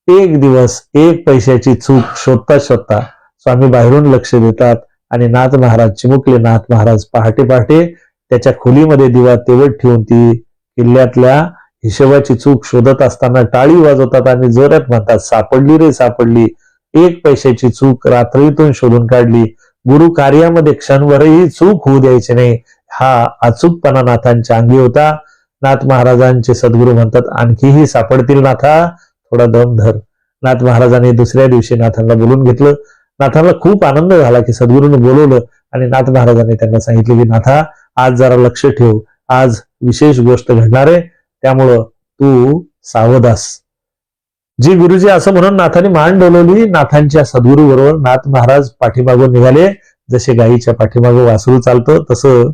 एक दिवस एक पैशाची चूक शोधता शोधता स्वामी बाहेरून लक्ष देतात आणि नाथ महाराज चिमुकले नाथ महाराज पहाटे पहाटे त्याच्या खोलीमध्ये दिवा तेवत ठेवून ती किल्ल्यातल्या हिशोबाची चूक शोधत असताना टाळी वाजवतात आणि जोरात म्हणतात, सापडली रे सापडली. एक पैशाची चूक रात्रीतून शोधून काढली. गुरु कार्यामध्ये क्षणभरही चूक होऊ द्यायची नाही, हा अचूकपणा नाथांच्या अंगी होता. नाथ महाराजांचे सद्गुरू म्हणतात, आणखीही सापडतील नाथा, थोडा दम धर. नाथ महाराजांनी दुसऱ्या दिवशी नाथांना बोलून घेतलं. नाथांना खूप आनंद झाला की सद्गुरूंनी बोलवलं आणि नाथ महाराजांनी त्यांना सांगितलं की नाथा, आज जरा लक्ष ठेव, आज विशेष गोष्ट घडणार आहे, त्यामुळं तू सावधास. जी गुरुजी असं म्हणून नाथांनी मान डोलवली. नाथांच्या सद्गुरू बरोबर नाथ महाराज पाठीमागून निघाले. जसे गायीच्या पाठीमागं वासरू चालतं तसं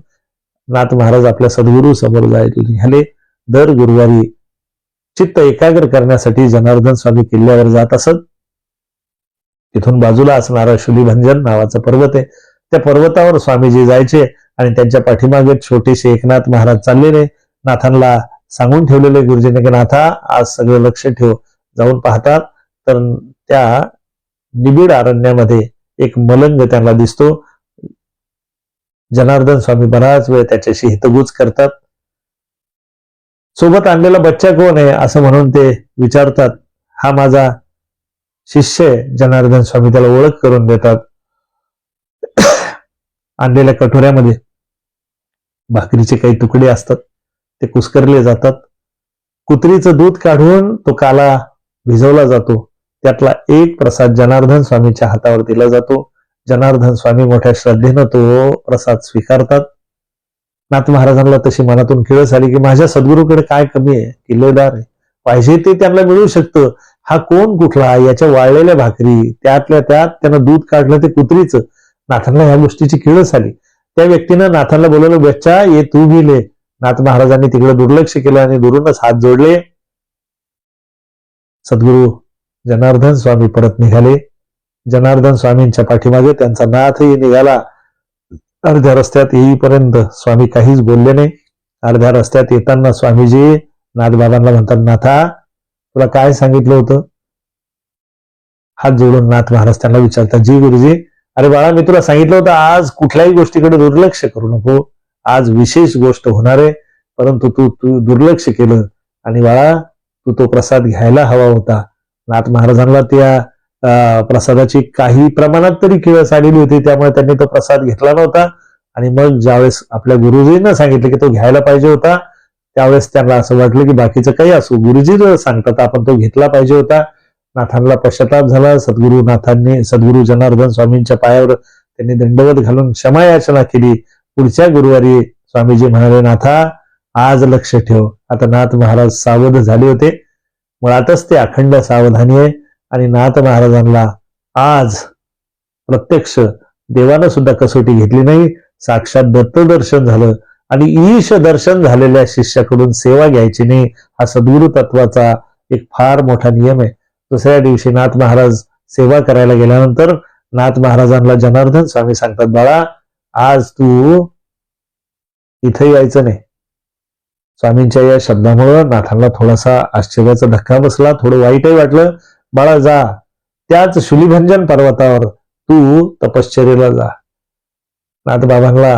नाथ महाराज आपल्या सद्गुरू समोर जायला निघाले. दर गुरुवारी चित्त एकाग्र करण्यासाठी जनार्दन स्वामी किल्ल्यावर जात असत. तिथून बाजूला असणारा शुलीभंजन नावाचा पर्वत आहे. त्या पर्वतावर स्वामीजी जायचे आणि त्यांच्या पाठीमागे छोटेसे एकनाथ महाराज चाललेले. नाथांना सांगून ठेवलेले गुरुजीने की नाथा, आज सगळं लक्ष ठेव. जाऊन पाहतात तर त्या निबिड अरण्यामध्ये एक मलंग त्यांना दिसतो. जनार्दन स्वामी बराच वेळ त्याच्याशी हितगुज करतात. सोबत आणलेला बच्चा कोण आहे असं म्हणून ते विचारतात. हा माझा शिष्य आहे. जनार्दन स्वामी त्याला ओळख करून देतात. आणलेल्या कटोऱ्यामध्ये भाकरीचे काही तुकडे असतात, ते कुस्करले जातात. कुत्रीचं दूध काढून तो काला भिजवला जातो. त्यातला एक प्रसाद जनार्दन स्वामीच्या हातावर दिला जातो जनार्दन स्वामी मोठ्या श्रद्धेनं तो प्रसाद स्वीकारतात. नाथ महाराजांना तशी मनातून किळस आली की माझ्या सद्गुरूकडे काय कमी आहे, किल्लेदार आहे, पाहिजे ते त्यांना मिळू शकतं. हा कोण कुठला, याच्या वाळलेल्या भाकरी, त्यातल्या त्यात त्यानं दूध काढलं ते कुत्रीचं. नाथांना या गोष्टीची किळस आली. त्या व्यक्तीनं नाथांना बोलवलं, बच्चा ये तू गेले. नाथ महाराजांनी तिकडे दुर्लक्ष केलं आणि दुरूनच हात जोडले. सद्गुरू जनार्दन स्वामी परत निघाले. जनार्दन स्वामींच्या पाठीमागे त्यांचा नाथही निघाला. अर्ध्या रस्त्यात येईपर्यंत स्वामी काहीच बोलले नाही. अर्ध्या रस्त्यात येताना स्वामीजी नाथबाबांना म्हणतात, नाथा तुला काय सांगितलं होतं? हात जोडून नाथ महाराज त्यांना विचारतात, जी गुरुजी. अरे बाळा, मी तुला सांगितलं होतं आज कुठल्याही गोष्टीकडे दुर्लक्ष करू नको, आज विशेष गोष्ट होणार आहे, परंतु तू दुर्लक्ष केलं आणि बाळा तू तो प्रसाद घ्यायला हवा होता. नाथ महाराजांना त्या प्रसादाची काही प्रमाणात तरी किळस आलेली होती, त्यामुळे त्यांनी तो प्रसाद घेतला नव्हता. आणि मग ज्यावेळेस आपल्या गुरुजींना सांगितलं की तो घ्यायला पाहिजे होता, त्यावेळेस त्यांना असं वाटलं की बाकीचं काही असो, गुरुजी जर सांगतात आपण तो घेतला पाहिजे होता. नाथांना पश्चाताप झाला. सद्गुरू जनार्दन स्वामींच्या पायावर त्यांनी दंडवत घालून क्षमा याचना केली. पुढच्या गुरुवारी स्वामीजी म्हणाले, नाथा आज लक्ष ठेव. आता नाथ महाराज सावध झाले होते. मुळातच ते अखंड सावधानी आहे. आणि नाथ महाराजांना आज प्रत्यक्ष देवानं सुद्धा कसोटी घेतली नाही, साक्षात दत्त दर्शन झालं. आणि ईश दर्शन झालेल्या शिष्याकडून सेवा घ्यायची नाही, हा सद्गुरु तत्वाचा एक फार मोठा नियम आहे. दुसऱ्या दिवशी नाथ महाराज सेवा करायला गेल्यानंतर नाथ महाराजांना जनार्दन स्वामी सांगतात, बाळा आज तू इथे यायचं नाही. स्वामींच्या या शब्दामुळं नाथांना थोडासा आश्चर्याचा धक्का बसला, थोडं वाईटही वाटलं. बाळा जा, त्याच शुलीभंजन पर्वतावर तू तपश्चर्येला जा. नाथबाबांना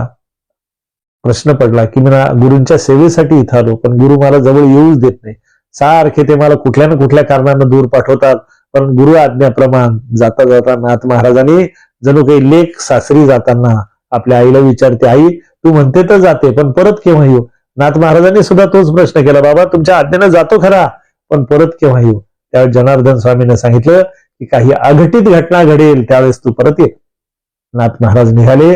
प्रश्न पडला की मी गुरूंच्या सेवेसाठी इथं आलो, पण गुरु मला जवळ येऊच देत नाही. सारखे ते मला कुठल्या ना कुठल्या कारणानं दूर पाठवतात. पण गुरु आज्ञाप्रमाण जाता जाता नाथ महाराजांनी जणू काही लेक सासरी जाताना आपल्या आईला विचारते, आई तू म्हणते तर जाते पण परत केव्हा येऊ? नाथ महाराजांनी सुद्धा तोच प्रश्न केला, बाबा तुमच्या आज्ञेनं जातो खरा, पण परत केव्हा येऊ? त्यावेळेस जनार्दन स्वामीने सांगितलं की काही अघटित घटना घडेल त्यावेळेस तू परत ये. नाथ महाराज निघाले.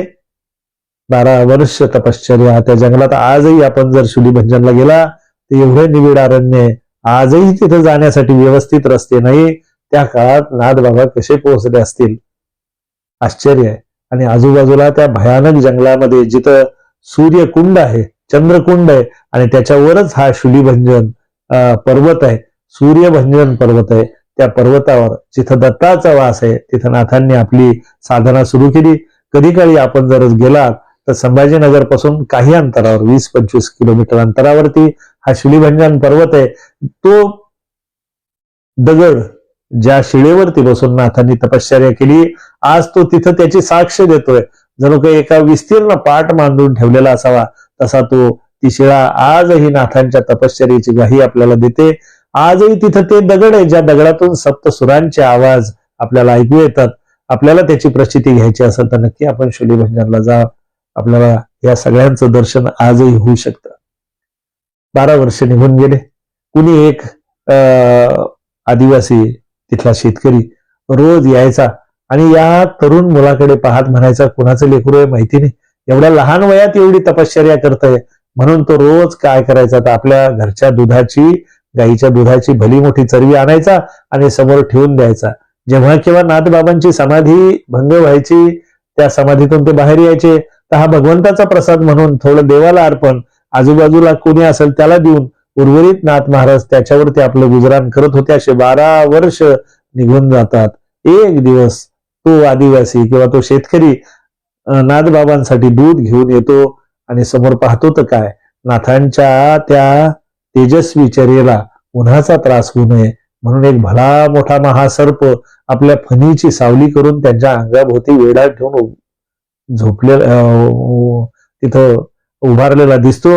12 वर्ष तपश्चर्या त्या जंगलात. आजही आपण जर शुलीभंजनला गेला ते एवढे निविड अरण्य आहे, आजही तिथे जाण्यासाठी व्यवस्थित रस्ते नाही. त्या काळात नाथ बाबा कसे पोहोचले असतील, आश्चर्य आहे. आणि आजूबाजूला त्या भयानक जंगलामध्ये जिथं सूर्यकुंड आहे, चंद्रकुंड आहे आणि त्याच्यावरच हा शुलीभंजन पर्वत आहे, सूर्यभंजन पर्वत आहे. त्या पर्वतावर जिथं दत्ताचा वास आहे तिथं नाथांनी आपली साधना सुरू केली. कधी काळी आपण जर गेलात तर संभाजीनगर पासून काही अंतरावर 20-25 किलोमीटर अंतरावरती हा शुलीभंजन पर्वत आहे. तो दगड ज्या शिळेवरती बसून नाथांनी तपश्चर्या केली, आज तो तिथं त्याची साक्ष देतोय. जणू काही एका विस्तीर्ण पाट मांडून ठेवलेला असावा तसा तो ती शिळा आजही नाथांच्या तपश्चर्याची ग्वाही आपल्याला देते. आजही तिथं ते दगड आहे ज्या दगडातून सप्तसुरांचे आवाज आपल्याला ऐकू येतात. आपल्याला त्याची प्रचिती घ्यायची असेल तर नक्की आपण शुलीभंजनला जा. आपल्याला या सगळ्यांचं दर्शन आजही होऊ शकतं. 12 वर्ष निघून गेले. कुणी एक आदिवासी तिथला शेतकरी रोज यायचा आणि या तरुण मुलाकडे पाहत म्हणायचा, कुणाचं लेकरू आहे माहिती नाही, एवढ्या लहान वयात एवढी तपश्चर्या करतंय. म्हणून तो रोज काय करायचा तर आपल्या घरच्या दुधाची, गाईच्या दुधाची भली मोठी चरबी आणायचा आणि समोर ठेवून द्यायचा. जेव्हा केव्हा नाथबाबांची समाधी भंग व्हायची, त्या समाधीतून ते बाहेर यायचे तर हा भगवंताचा प्रसाद म्हणून थोडं देवाला अर्पण, आजूबाजूला कोणी असेल त्याला देऊन उर्वरित नाथ महाराज त्याच्यावरती आपलं गुजराण करत होते. असे 12 वर्ष निघून जातात. एक दिवस तो आदिवासी किंवा तो शेतकरी नाथबाबांसाठी दूध घेऊन येतो आणि समोर पाहतो तर काय, नाथांच्या त्या तेजस्वी चर्येला उन्हाचा त्रास होऊ नये म्हणून एक भला मोठा महासर्प आपल्या फणीची सावली करून त्यांच्या अंगाभोवती वेढा ठेवून झोपलेला तिथं उभारलेला दिसतो.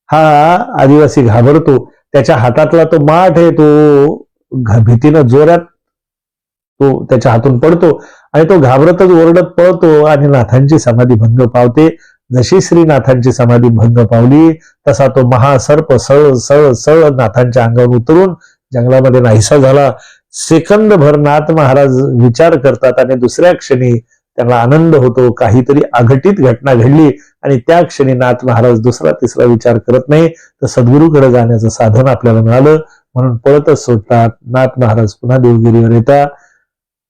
हा आदिवासी घाबरतो. त्याच्या हातातला तो माठ आहे तो भीतीनं जोरात तो त्याच्या हातून पडतो आणि तो घाबरतच ओरडत पळतो आणि नाथांची समाधी भंग पावते. जशी श्रीनाथांची समाधी भंग पावली तसा तो महासर्प सळ सळ सळ नाथांच्या अंगावर उतरून जंगलामध्ये नाहीसा झाला. सेकंदभर नाथ महाराज विचार करतात आणि दुसऱ्या क्षणी त्यांना आनंद होतो. काहीतरी अघटित घटना घडली आणि त्या क्षणी नाथ महाराज दुसरा तिसरा विचार करत नाही, तर सद्गुरूकडे जाण्याचं साधन आपल्याला मिळालं म्हणून पळतच सुटतात. नाथ महाराज पुन्हा देवगिरीवर येतात.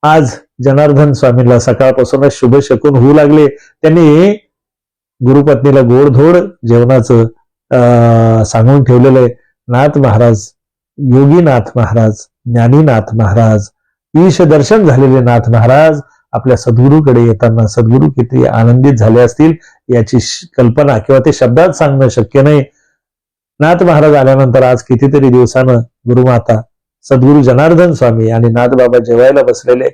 आज जनार्दन स्वामींना सकाळपासूनच शुभ शकून होऊ लागले. त्यांनी गुरुपत्नीला गोडधोड जेवणाचं सांगून ठेवलेलं आहे. नाथ महाराज, योगीनाथ महाराज, ज्ञानीनाथ महाराज, ईश दर्शन झालेले नाथ महाराज आपल्या सद्गुरूकडे येताना सद्गुरू किती आनंदित झाले असतील याची कल्पना किंवा ते शब्दात सांगणं शक्य नाही. नाथ महाराज आल्यानंतर आज कितीतरी दिवसानं गुरुमाता सद्गुरू जनार्दन स्वामी आणि नाथबाबा जेवायला बसलेले.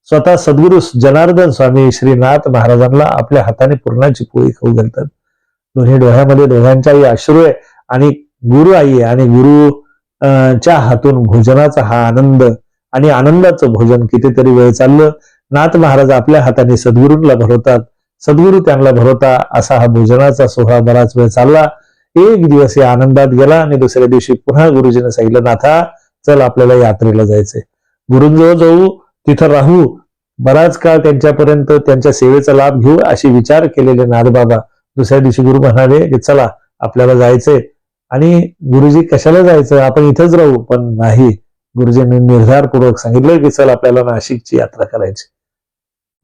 स्वतः सद्गुरू जनार्दन स्वामी श्रीनाथ महाराजांना आपल्या हाताने पूर्णाची पोळी खाऊ घालतात. दोन्ही डोळ्यामध्ये दोघांच्याही अश्रू आहे आणि गुरु आई आहे आणि गुरुच्या हातून भोजनाचा हा आनंद आणि आनंदाचं भोजन कितीतरी वेळ चाललं. नाथ महाराज आपल्या हाताने सद्गुरूंना भरवतात, सद्गुरू त्यांना भरवता. असा हा भोजनाचा सोहळा बराच वेळ चालला. एक दिवस या आनंदात गेला आणि दुसऱ्या दिवशी पुन्हा गुरुजीने सांगितलं, नाथा चल आपल्याला यात्रेला जायचंय, गुरूंजवळ जाऊ, तिथं राहू, बराच काळ त्यांच्यापर्यंत त्यांच्या सेवेचा लाभ घेऊ अशी विचार केलेले नाथबाबा दुसऱ्या दिवशी गुरु म्हणाले की चला आपल्याला जायचंय. आणि गुरुजी कशाला जायचं, आपण इथंच राहू. पण नाही, गुरुजींनी निर्धारपूर्वक सांगितलं की चल आपल्याला नाशिकची यात्रा करायची.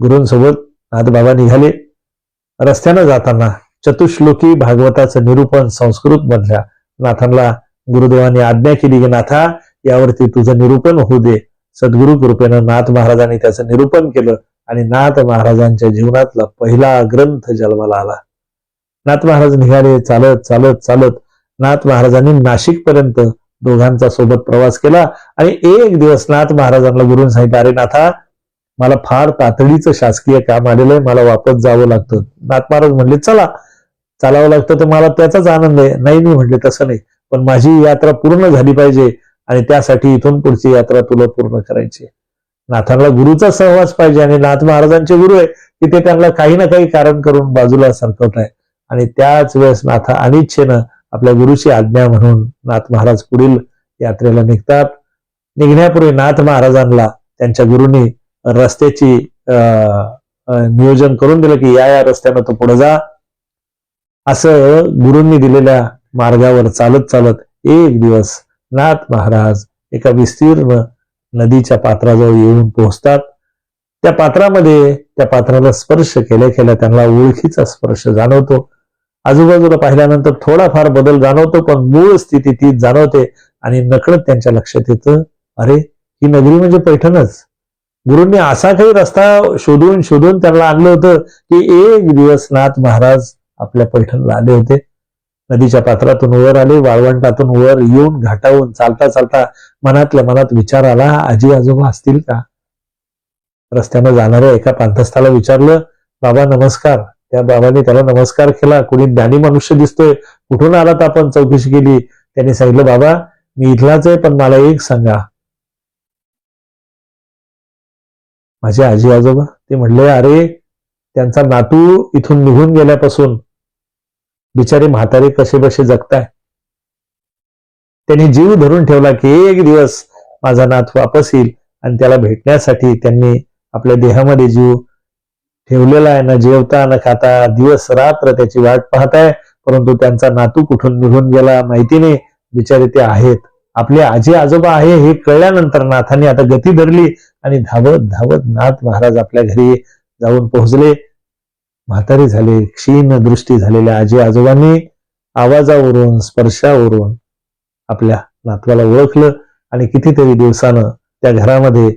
गुरूंसोबत नाथबाबा निघाले. रस्त्यानं जाताना चतुश्लोकी भागवताचं निरूपण संस्कृत मधल्या नाथांना गुरुदेवांनी आज्ञा केली की नाथा यावरती तुझं निरूपण होऊ दे. सद्गुरु कृपेनं नाथ महाराजांनी त्याचं निरूपण केलं आणि नाथ महाराजांच्या जीवनातला पहिला ग्रंथ जन्माला आला. नाथ महाराज निघाले. चालत चालत चालत नाथ महाराजांनी नाशिक पर्यंत दोघांचा सोबत प्रवास केला. आणि एक दिवस नाथ महाराजांना गुरुने सांगितलं, अरे नाथा मला फार तातडीचं शासकीय काम आलेलं आहे, मला वापस जावं लागतं. नाथ महाराज म्हणले चला, चालावं लागतं तर मला त्याचाच आनंद आहे. नाही मी म्हटले तसं नाही, पण माझी यात्रा पूर्ण झाली पाहिजे आणि त्यासाठी इथून पुढची यात्रा तुला पूर्ण करायची. नाथांना गुरुचा सहवास पाहिजे आणि नाथ महाराजांचे गुरु आहे की ते त्यांना काही ना काही कारण करून बाजूला सरकवत आहे. आणि त्याच वेळेस नाथा अनिच्छेनं आपल्या गुरुची आज्ञा म्हणून नाथ महाराज पुढील यात्रेला निघतात. निघण्यापूर्वी नाथ महाराजांना त्यांच्या गुरुनी रस्त्याची नियोजन करून दिलं की या रस्त्यानं तो पुढे जा. असं गुरूंनी दिलेल्या मार्गावर चालत चालत एक दिवस नाथ महाराज एका विस्तीर्ण नदीच्या पात्राजवळ येऊन पोहोचतात. त्या पात्रामध्ये त्या पात्राला स्पर्श केल्या केल्या त्यांना ओळखीचा स्पर्श जाणवतो. आजूबाजूला पाहिल्यानंतर थोडाफार बदल जाणवतो, पण मूळ स्थिती तीच जाणवते. आणि नकळत त्यांच्या लक्षात येतं, अरे ही नगरी म्हणजे पैठणच. गुरूंनी असा काही रस्ता शोधून शोधून त्यांना आणलं होतं की एक दिवस नाथ महाराज आपल्या पैठणला आले होते. नदीच्या पात्रातून वर आले, वाळवंटातून वर येऊन घाटावून चालता चालता मनातल्या मनात विचार आला, आजी आजोबा असतील का. रस्त्यानं जाणाऱ्या एका पांथस्थाला विचारलं, बाबा नमस्कार. त्या बाबांनी त्याला नमस्कार केला. कोणी ज्ञानी मनुष्य दिसतोय, कुठून आलात आपण, चौकशी केली. त्यांनी सांगितलं, बाबा मी इथलाच आहे, पण मला एक सांगा, माझे आजी आजोबा. ते म्हणले, अरे त्यांचा नातू इथून निघून गेल्यापासून बिचारे म्हातारे कसे बसे जगताय. त्यांनी जीव धरून ठेवला की एक दिवस माझा नात वापस येईल आणि त्याला भेटण्यासाठी त्यांनी आपल्या देहामध्ये जीव ठेवलेला आहे. न जेवता न खाता दिवस रात्र त्याची वाट पाहताय, परंतु त्यांचा नातू कुठून निघून गेला माहिती नाही. बिचारे ते आहेत, आपले आजी आजोबा आहे हे कळल्यानंतर नाथांनी आता गती धरली आणि धावत धावत नाथ महाराज आपल्या घरी जाऊन पोहोचले. म्हातारी झाले, क्षीण दृष्टी झालेल्या आजी आजोबांनी आवाजावरून स्पर्शावरून आपल्या नातवाला ओळखलं आणि कितीतरी दिवसानं त्या घरामध्ये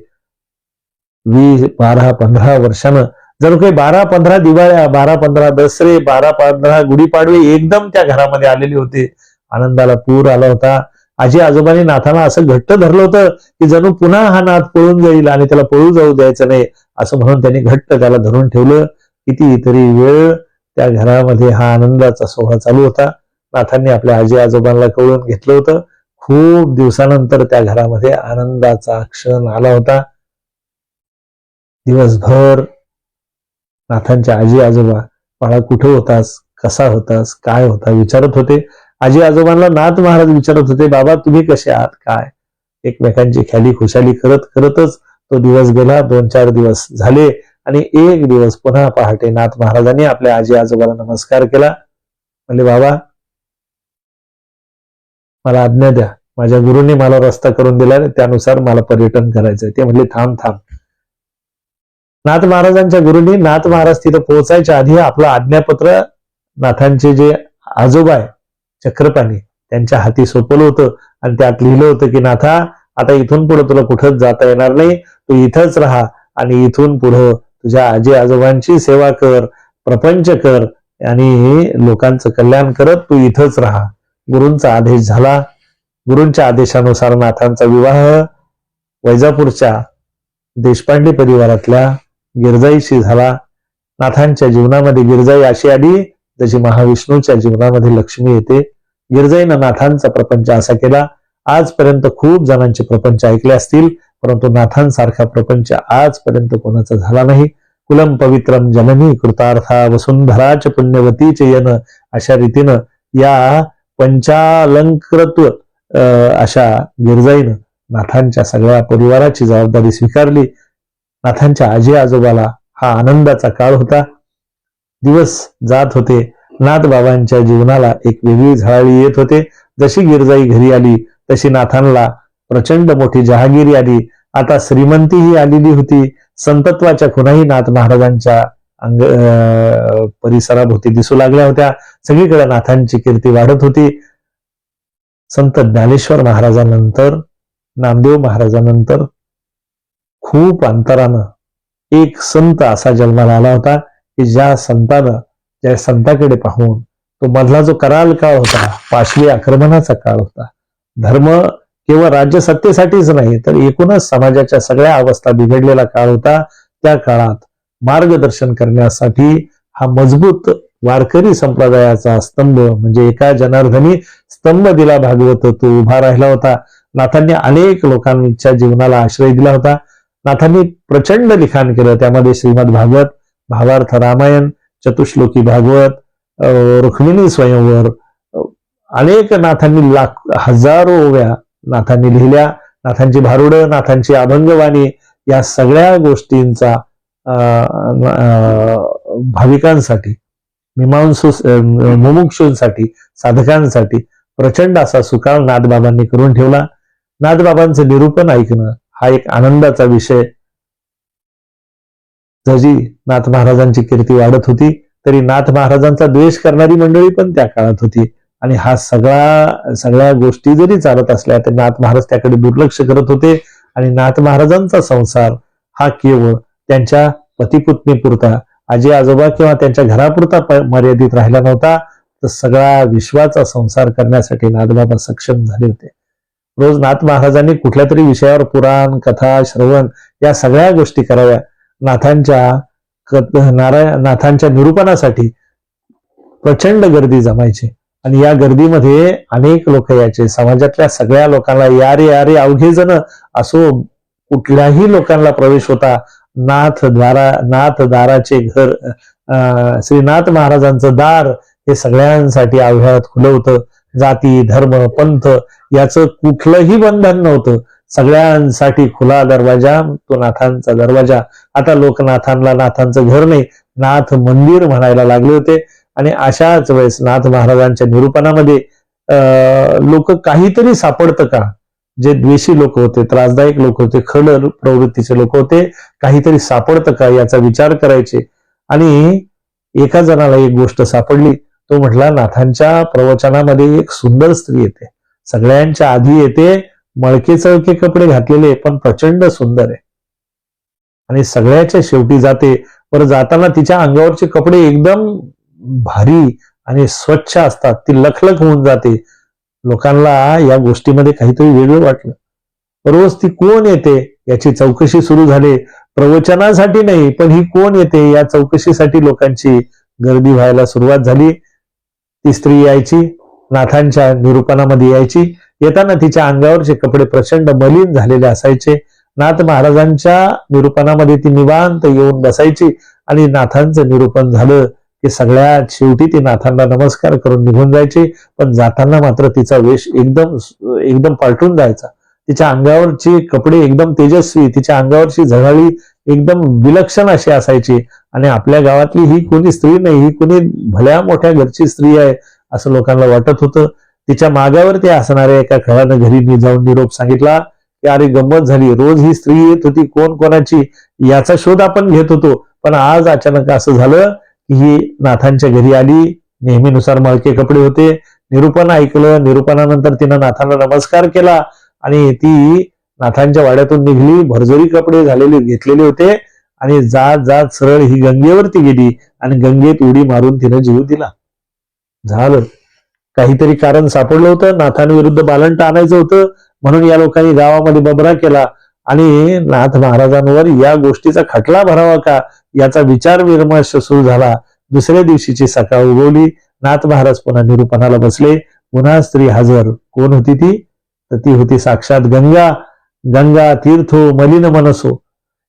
20, 12, 15 वर्षानं जणू काही 12-15 दिवाळ्या, 12-15 दसरे, 12-15 गुढीपाडवे एकदम त्या घरामध्ये आलेले होते. आनंदाला पूर आला होता. आजी आजोबांनी नाथांना असं घट्ट धरलं होतं की जणू पुन्हा हा नाथ पळून जाईल आणि त्याला पळू जाऊ द्यायचं नाही असं म्हणून त्यांनी घट्ट त्याला धरून ठेवलं. कितीतरी वेळ त्या घरामध्ये हा आनंदाचा सोहळा चालू होता. नाथांनी आपल्या आजी आजोबांना कळून घेतलं होतं. खूप दिवसानंतर त्या घरामध्ये आनंदाचा क्षण आला होता. दिवसभर नाथांच्या आजी आजोबा, बाळा कुठे होतास, कसा होतास, काय होता विचारत होते. आजी आजोबांना नाथ महाराज विचारत होते, बाबा तुम्ही कसे आहात, काय. एकमेकांची ख्याली खुशाली करत करतच तो दिवस गेला. 2-4 दिवस झाले आणि एक दिवस पुन्हा पहाटे नाथ महाराजांनी आपल्या आजी आजोबाला नमस्कार केला. म्हणले, बाबा मला आज्ञा द्या, माझ्या गुरूंनी मला रस्ता करून दिला, त्यानुसार मला पर्यटन करायचंय. ते म्हणले, थांब थांब. नाथ महाराजांच्या गुरूंनी नाथ महाराज तिथं पोहोचायच्या आधी आपलं आज्ञापत्र नाथांचे जे आजोबा आहे चक्रपाणी त्यांच्या हाती सोपवलं होतं आणि त्यात लिहिलं होतं की नाथा, आता इथून पुढे तुला कुठंच जाता येणार नाही, तू इथंच राहा आणि इथून पुढं तुझ्या आजी आजोबांची सेवा कर, प्रपंच कर आणि लोकांचं कल्याण करत तू इथंच राहा. गुरूंचा आदेश झाला. गुरूंच्या आदेशानुसार नाथांचा विवाह वैजापूरच्या देशपांडे परिवारातल्या गिरजाईशी झाला. नाथांच्या जीवनामध्ये गिरजाई अशी आली जशी महाविष्णूच्या जीवनामध्ये लक्ष्मी येते. गिरजाईनं नाथांचा प्रपंच असा केला. आजपर्यंत खूप जणांचे प्रपंच ऐकले असतील, परंतु नाथांसारखा प्रपंच आजपर्यंत कोणाचा झाला नाही. कुलम पवित्रम जननी कृतार्था वसुंधराच पुण्यवती चयन, अशा रीतीनं या पंचालंकृत अशा गिरजाईनं नाथांच्या सगळ्या परिवाराची जबाबदारी स्वीकारली. नाथांच्या आजी आजोबाला हा आनंदाचा काळ होता. दिवस जात होते. नाथ बाबांच्या जीवनाला एक वेगळी झळाळी येत होते. जशी गिरजाई घरी आली तशी नाथांना प्रचंड मोठी जहागिरी आली. आता श्रीमंतीही आलेली होती. संतत्वाच्या खुणाही नाथ महाराजांच्या परिसराभोवती दिसू लागल्या होत्या. सगळीकडे नाथांची कीर्ती वाढत होती. संत ज्ञानेश्वर महाराजांनंतर, नामदेव महाराजांनंतर खूप अंतरानं एक संत असा जन्माला आला होता की ज्या संताकडे पाहून तो मधला जो कराल काळ होता, पाशवी आक्रमणाचा काळ होता, धर्म केवळ राज्य सत्तेसाठीच नाही तर एकूणच समाजाच्या सगळ्या अवस्था बिघडलेला काळ होता. त्या काळात मार्गदर्शन करण्यासाठी हा मजबूत वारकरी संप्रदायाचा स्तंभ म्हणजे एका जनार्दनी स्तंभ दिला भागवत तो उभा राहिला होता. नाथांनी अनेक लोकांच्या जीवनाला आश्रय दिला होता. नाथांनी प्रचंड लिखाण केलं. त्यामध्ये श्रीमद भागवत, भावार्थ रामायण, चतुश्लोकी भागवत, रुक्मिणी स्वयंवर, अनेक नाथांनी हजारो ओव्या नाथांनी लिहिल्या. नाथांची भारुडं, नाथांची अभंगवाणी या सगळ्या गोष्टींचा भाविकांसाठी, मुमुक्षूंसाठी, साधकांसाठी प्रचंड असा सुकाळ नाथबाबांनी करून ठेवला. नाथबाबांचं निरूपण ऐकणं हा एक आनंदाचा विषय. जशी नाथ महाराजांची कीर्ती वाढत होती तरी नाथ महाराजांचा द्वेष करणारी मंडळी पण त्या काळात होती. आणि हा सगळ्या गोष्टी जरी चालत असल्या तरी नाथ महाराज त्याकडे दुर्लक्ष करत होते. आणि नाथ महाराजांचा संसार हा केवळ त्यांच्या पतिपुत्नीपुरता, आजी आजोबा किंवा त्यांच्या घरापुरता मर्यादित राहिला नव्हता, तर सगळा विश्वाचा संसार करण्यासाठी नाथबाबा सक्षम झाले होते. रोज नाथ महाराजांनी कुठल्या तरी विषयावर पुराण, कथा, श्रवण या सगळ्या गोष्टी कराव्या. नाथांच्या निरूपणासाठी प्रचंड गर्दी जमायची आणि या गर्दीमध्ये अनेक लोक यायचे. समाजातल्या सगळ्या लोकांना या रे अवघे जण असो, कुठल्याही लोकांना प्रवेश होता. नाथ दाराचे घर, श्रीनाथ महाराजांचं दार हे सगळ्यांसाठी अवघ्यात खुलं होतं. जाती, धर्म, पंथ याचं कुठलंही बंधन नव्हतं. सगळ्यांसाठी खुला दरवाजा तो नाथांचा दरवाजा. आता लोक नाथांचं घर नाही, नाथ मंदिर म्हणायला लागले होते. आणि अशाच वेळेस नाथ महाराजांच्या निरूपणामध्ये लोक काहीतरी सापडतं का, जे द्वेषी लोक होते, त्रासदायक लोक होते, खड प्रवृत्तीचे लोक होते, काहीतरी सापडतं का याचा विचार करायचे. आणि एका जणाला एक गोष्ट सापडली. तो म्हटला, नाथांच्या प्रवचनामध्ये एक सुंदर स्त्री येते, सगळ्यांच्या आधी येते, मळके चळके कपडे घातलेले पण प्रचंड सुंदर आहे, आणि सगळ्याच्या शेवटी जाते. पर जाताना तिच्या अंगावरचे कपडे एकदम भारी आणि स्वच्छ असतात. ती लखलख होऊन जाते. लोकांना या गोष्टीमध्ये काहीतरी वेगळं वाटलं. रोज ती कोण येते याची चौकशी सुरू झाली. प्रवचनासाठी नाही, पण ही कोण येते या चौकशीसाठी लोकांची गर्दी व्हायला सुरुवात झाली. ती स्त्री यायची, नाथांच्या निरूपणामध्ये यायची. येताना तिच्या अंगावरचे कपडे प्रचंड मलिन झालेले असायचे. नाथ महाराजांच्या निरूपणामध्ये ती निवांत येऊन बसायची आणि नाथांचं निरूपण झालं की सगळ्यात शेवटी ती नाथांना नमस्कार करून निघून जायची. पण जाताना मात्र तिचा वेश एकदम पालटून जायचा. तिच्या अंगावरचे कपडे एकदम तेजस्वी, तिच्या अंगावरची झळाळी एकदम विलक्षण अशी असायची. आणि आपल्या गावातली ही कोणी स्त्री नाही, ही कोणी भल्या मोठ्या घरची स्त्री आहे असं लोकांना वाटत होतं. तिच्या मागावरती असणाऱ्या एका खेळानं घरी मी जाऊन निरोप सांगितला की अरे गंमत झाली, रोज ही स्त्री येत होती, कोण कोणाची याचा शोध आपण घेत होतो. पण आज अचानक असं झालं की ही नाथांच्या घरी आली. नेहमीनुसार मळके कपडे होते. निरूपण ऐकलं. निरूपणानंतर तिनं नाथांना नमस्कार केला आणि ती नाथांच्या वाड्यातून निघली. भरजरी कपडे झालेले घेतलेले होते आणि जात जात सरळ ही गंगेवरती गेली आणि गंगेत उडी मारून तिनं जीव दिला. झालं, काहीतरी कारण सापडलं होतं. नाथांविरुद्ध बालंट आणायचं होतं म्हणून या लोकांनी गावामध्ये बबरा केला आणि नाथ महाराजांवर या गोष्टीचा खटला भरावा का याचा विचार विमर्श सुरू झाला. दुसऱ्या दिवशीची सकाळ उगवली. नाथ महाराज पुन्हा निरूपणाला बसले. पुन्हा स्त्री हजर. कोण होती ती? तर ती होती साक्षात गंगा. गंगा तीर्थो मलिन मनसो.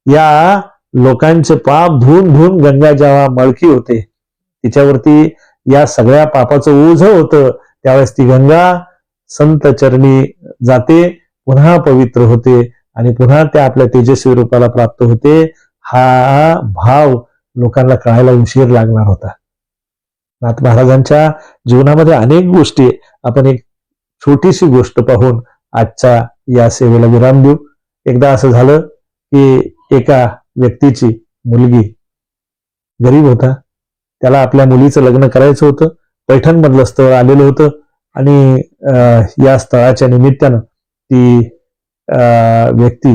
या लोकांचे पाप धुवून धुवून गंगा जेव्हा मळकी होते, तिच्यावरती या सगळ्या पापाचं ओझ होतं, त्यावेळेस ती गंगा संत चरणी जाते, पुन्हा पवित्र होते आणि पुन्हा त्या आपल्या तेजस्वी रूपाला प्राप्त होते. हा भाव लोकांना कळायला उशीर लागणार होता. नाथ महाराजांच्या जीवनामध्ये अनेक गोष्टी, आपण एक छोटीशी गोष्ट पाहून आजच्या या सेवेला विराम देऊ. एकदा असं झालं की एका व्यक्तीची मुलगी, गरीब होता, त्याला आपल्या मुलीचं लग्न करायचं होतं. पैठण मधलं स्थळ आलेलं होतं आणि या स्थळाच्या निमित्तानं ती व्यक्ती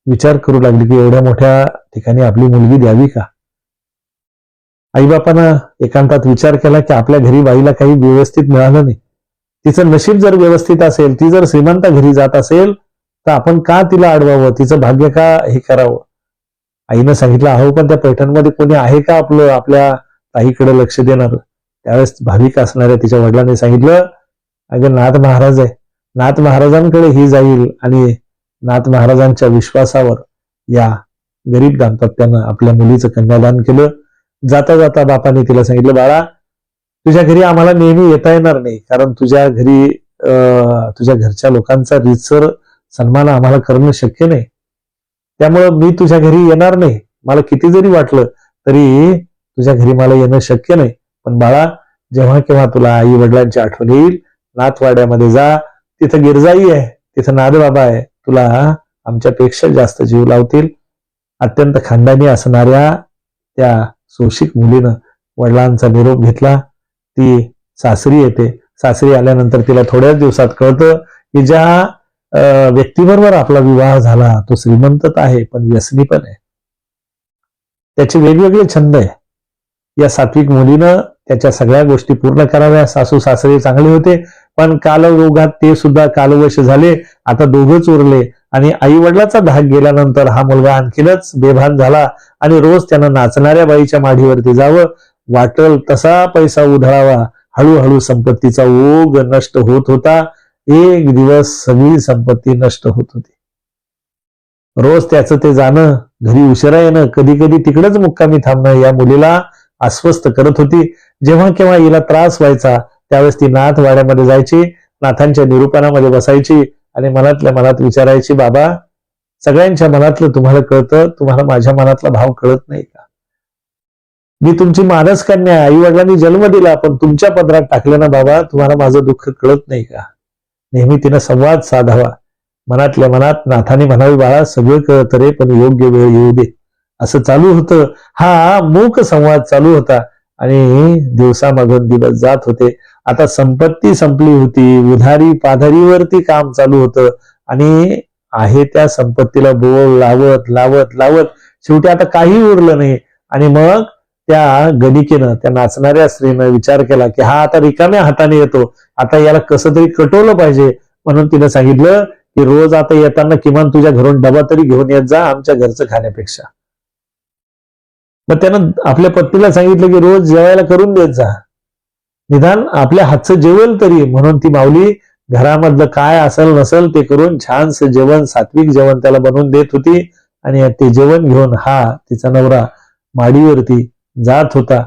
विचार करू लागली की एवढ्या मोठ्या ठिकाणी आपली मुलगी द्यावी का. आईबापांना एकांतात विचार केला की आपल्या घरी बाईला काही व्यवस्थित मिळालं नाही. तिचं नशीब जर व्यवस्थित असेल, ती जर श्रीमंता घरी जात असेल तर आपण का तिला अडवावं, तिचं भाग्य का हे करावं. आईनं सांगितलं, अहो पण त्या पैठणमध्ये कोणी आहे का आपलं आपल्या ताईकडे लक्ष देणार. त्यावेळेस भाविक असणाऱ्या तिच्या वडिलांनी सांगितलं, अगं नाथ महाराज आहे, नाथ महाराजांकडे ही जाईल. आणि नाथ महाराजांच्या विश्वासावर या गरीब दाम्पत्यानं आपल्या मुलीचं कन्यादान केलं. जाता जाता बापाने तिला सांगितलं, बाळा तुझ्या घरी आम्हाला नेहमी येता येणार नाही, कारण तुझ्या घरी तुझ्या घरच्या लोकांचा रीतसर सन्मान आम्हाला करणं शक्य नाही. त्यामुळं मी तुझ्या घरी येणार नाही. मला किती जरी वाटलं तरी तुझ्या घरी मला येणं शक्य नाही. पण बाळा, जेव्हा केव्हा तुला आई वडिलांची आठवण येईल, नाथवाड्यामध्ये जा. तिथं गिरजाई आहे, तिथं नादबाबा आहे, तुला आमच्यापेक्षा जास्त जीव लावतील. अत्यंत खानदानी असणाऱ्या त्या सोशिक मुलीनं वडिलांचा निरोप घेतला. ती सासरी येते. सासरी आल्यानंतर तिला थोड्याच दिवसात कळतं की ज्या व्यक्तीबरोबर आपला विवाह झाला तो श्रीमंत आहे पण व्यसनी पण आहे. त्याचे वेगवेगळे छंद आहे. या सात्विक मुलीनं त्याच्या सगळ्या गोष्टी पूर्ण कराव्या. सासू सासरे चांगले होते पण कालरोगात ते सुद्धा कालवश झाले. आता दोघंच उरले आणि आई वडिलाचा धाक गेल्यानंतर हा मुलगा आणखीनच बेभान झाला आणि रोज त्यानं नाचणाऱ्या बाईच्या माढीवरती जावं, वाटल तसा पैसा उधळावा. हळूहळू संपत्तीचा ओघ नष्ट होत होता. एक दिवस सगळी संपत्ती नष्ट होत होती. रोज त्याचं ते जाणं, घरी उशिरा येणं, कधी कधी तिकडेच मुक्कामी थांबणं या मुलीला अस्वस्थ करत होती. जेव्हा केव्हा हिला त्रास व्हायचा त्यावेळेस ती नाथ वाड्यामध्ये जायची, नाथांच्या निरूपणामध्ये बसायची आणि मनातल्या मनात विचारायची, बाबा सगळ्यांच्या मनातलं तुम्हाला कळतं, तुम्हाला माझ्या मनातला भाव कळत नाही का. मी तुमची मानस कन्या, आई वडिलांनी जन्म दिला पण तुमच्या पदरात टाकलं ना बाबा, तुम्हाला माझं दुःख कळत नाही का. नेहमी तिनं संवाद साधावा. मनातल्या मनात नाथाने म्हणावे, बाळा सगळं कळतं रे पण योग्य वेळ येऊ दे. असं चालू होतं. हा मूक संवाद चालू होता आणि दिवसामागून दिवस जात होते. आता संपत्ती संपली होती. उधारी पाधारीवरती काम चालू होतं आणि आहे त्या संपत्तीला बोल लावत लावत लावत शेवटी आता काही उरलं नाही. आणि मग त्या गणिकेनं, त्या नाचणाऱ्या स्त्रीनं विचार केला की हा आता रिकाम्या हाताने येतो, आता याला कसं तरी कटवलं पाहिजे. म्हणून तिनं सांगितलं की रोज आता येताना किमान तुझ्या घरून डबा तरी घेऊन येत जा आमच्या घरचं खाण्यापेक्षा. मग त्यानं आपल्या पत्नीला सांगितलं की रोज जेवायला करून देत जा, निदान आपल्या हातचं जेवेल तरी. म्हणून ती माऊली घरामधलं काय असेल नसेल ते करून छानसं जेवण, सात्विक जेवण त्याला बनवून देत होती. आणि ते जेवण घेऊन हा तिचा नवरा माडीवरती जात होता.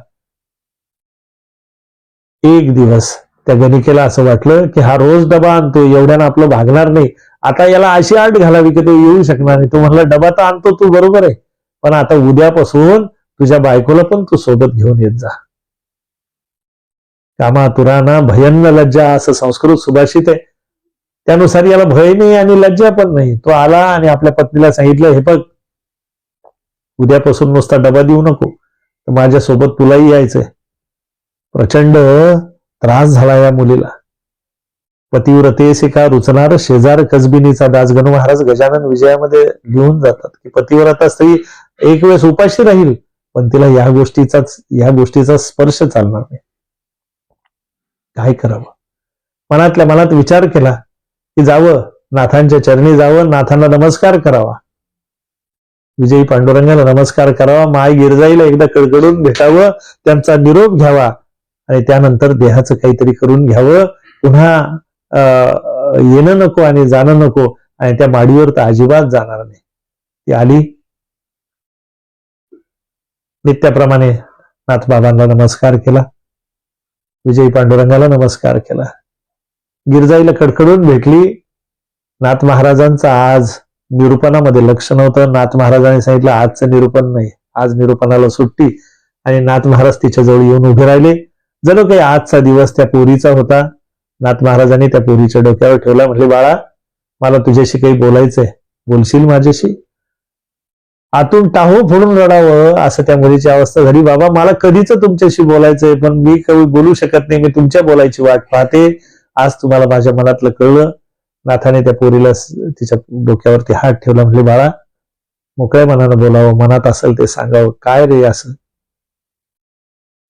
एक दिवस त्या गणिकेला असं वाटलं की हा रोज डबा आणतो, एवढ्यानं आपलं भागणार नाही. आता याला अशी आट घालावी की तो येऊ शकणार नाही. तो म्हणला, डबा तर आणतो तू बरोबर आहे पण आता उद्यापासून तुझ्या बायकोला पण तू सोबत घेऊन येत जा. कामातुराना भयन्न लज्जा असं संस्कृत सुभाषित आहे. त्यानुसार याला भय नाही आणि लज्जा पण नाही. तो आला आणि आपल्या पत्नीला सांगितलं, हे बघ, उद्यापासून नुसता डबा देऊ नको, तर माझ्यासोबत तुलाही यायचंय. प्रचंड त्रास झाला या मुलीला. पतिव्रतेसे का रुचणार शेजार कसबिनीचा दास गणू महाराज गजानन विजयामध्ये लिहून जातात की पतिव्रता स्त्री एक वेळेस उपाशी राहील, पण तिला या गोष्टीचा स्पर्श चालणार नाही. काय करावं? मनातल्या मनात विचार केला की जावं, नाथांच्या चरणी जावं, नाथांना नमस्कार करावा, विजयी पांडुरंगाला नमस्कार करावा, माय गिरजाईला एकदा कडकडून भेटावं, त्यांचा निरोप घ्यावा आणि त्यानंतर देहाचं काहीतरी करून घ्यावं. पुन्हा येणं नको आणि जाणं नको, आणि त्या माडीवर तर अजिबात जाणार नाही. ती आली, नित्याप्रमाणे नाथबाबांना नमस्कार केला, विजयी पांडुरंगाला नमस्कार केला, गिरजाईला कडकडून भेटली. नाथ महाराजांचं आज निरूपणामध्ये लक्ष नव्हतं. नाथ महाराजांनी सांगितलं, आजचं निरूपण नाही, आज निरूपणाला सुट्टी. आणि नाथ महाराज तिच्या जवळ येऊन उभे राहिले. जणू काही आजचा दिवस त्या पोरीचा होता. नाथ महाराजांनी त्या पोरीच्या डोक्यावर ठेवला. म्हटले, बाळा, मला तुझ्याशी काही बोलायचंय, बोलशील माझ्याशी? आतून टाहो फोडून रडावं असं त्या मुलीची अवस्था झाली. बाबा, मला कधीच तुमच्याशी बोलायचंय, पण मी काही बोलू शकत नाही, मी तुमच्या बोलायची वाट पाहते. आज तुम्हाला माझ्या मनातलं कळलं. नाथाने त्या पोरीला तिच्या डोक्यावरती हात ठेवला. म्हटले, बाळा, मोकळ्या मनानं बोलावं, मनात असेल ते सांगावं. काय रे असं?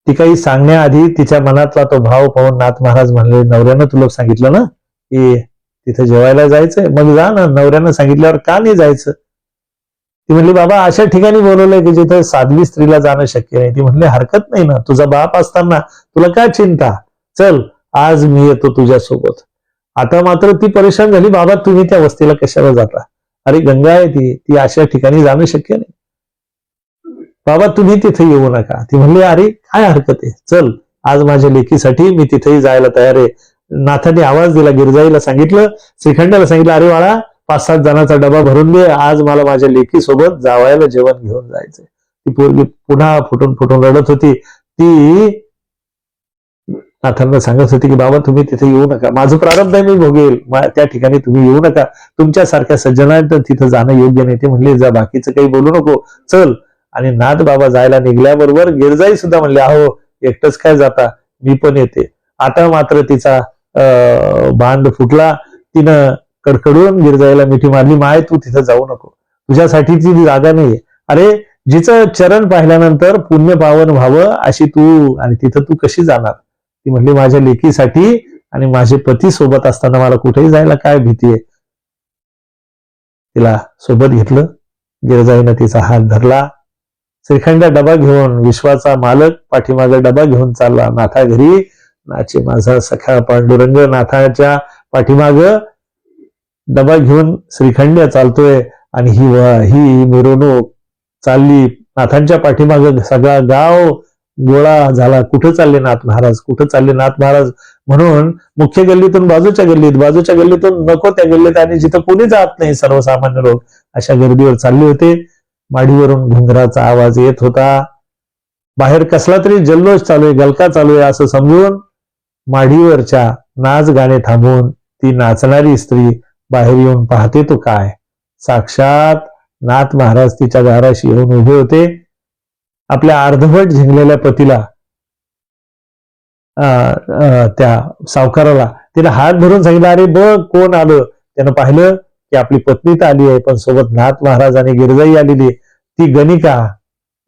ती काही सांगण्याआधी तिच्या मनातला तो भाव पाहून नाथ महाराज म्हणले, नवऱ्यानं तुला सांगितलं ना की तिथे जेवायला जायचंय, मग जा ना. नवऱ्यानं सांगितल्यावर का नाही जायचं? ती म्हणली, बाबा, अशा ठिकाणी बोलवलंय की जिथे साध्वी स्त्रीला जाणं शक्य नाही. ती म्हणली, हरकत नाही ना, तुझा बाप असताना तुला काय चिंता, चल आज मी येतो तुझ्यासोबत. आता मात्र ती परेशान झाली, बाबा तुम्ही त्या वस्तीला कशाला जाता? अरे गंगा आहे ती अशा ठिकाणी जाणं शक्य नाही, बाबा तुम्ही तिथे येऊ नका. ती म्हणली, अरे काय हरकत आहे, चल आज माझ्या लेकीसाठी मी तिथेही जायला तयार आहे. नाथाने आवाज दिला, गिरजाईला सांगितलं, श्रीखंडाला सांगितलं, अरे बाळा, 5-7 जणांचा डबा भरून दे, आज मला माझ्या लेकी सोबत जावायला जेवण घेऊन जायचंय. ती पोरगी पुन्हा फुटून फुटून रडत होती. ती नाथांना सांगत होती की बाबा तुम्ही तिथे येऊ नका, माझं प्रारब्ध आहे, मी भोगेल, त्या ठिकाणी तुम्ही येऊ नका, तुमच्यासारख्या सज्जनांना तिथं जाणं योग्य नाही. ते म्हणले, जा, बाकीचं काही बोलू नको, चल. आणि नाथ बाबा जायला निघल्याबरोबर गिरजाई सुद्धा म्हणले, अहो एकटंच काय जाता, मी पण येते. आता मात्र तिचा बांध फुटला. तिनं कडकडून गिरजाईला मिठी मारली, माय तू तिथं जाऊ नको, तुझ्यासाठी ती जागा नाहीये. अरे जिचं चरण पाहिल्यानंतर पुण्य पावन व्हावं अशी तू, आणि तिथं तू कशी जाणार? ती म्हणली, माझ्या लेकीसाठी आणि माझे पती सोबत असताना मला कुठेही जायला काय भीती आहे? तिला सोबत घेतलं. गिरजाईनं तिचा हात धरला. श्रीखंड डबा घेऊन, विश्वाचा मालक पाठीमागे डबा घेऊन चालला नाथा घरी. नाचे माझा सखा पांडुरंग नाथाच्या पाठीमाग डबा घेऊन श्रीखंड चालतोय. आणि ही मिरवणूक चालली. नाथांच्या पाठीमाग सगळा गाव गोळा झाला. कुठं चालले नाथ महाराज, कुठं चालले नाथ महाराज म्हणून मुख्य गल्लीतून बाजूच्या गल्लीतून नको त्या गल्लीत, आणि जिथं कोणी जात नाही सर्वसामान्य लोक, अशा गर्दीवर चालले होते. माडीवरून घुंगराचा आवाज येत होता. बाहेर कसला तरी जल्लोष चालू आहे, गलका चालू आहे असं समजून माडीवरच्या नाच गाणे थांबून ती नाचणारी स्त्री बाहेर येऊन पाहते तो काय, साक्षात नाथ महाराज तिच्या दाराशी येऊन उभे होते. आपल्या अर्धवट झिंगलेल्या पतीला, त्या सावकाराला तिने हात धरून सांगितलं, अरे बघ कोण आलं. त्यानं पाहिलं की आपली पत्नी तर आली आहे, पण सोबत नाथ महाराज आणि गिरजाई आलेली. ती गणिका,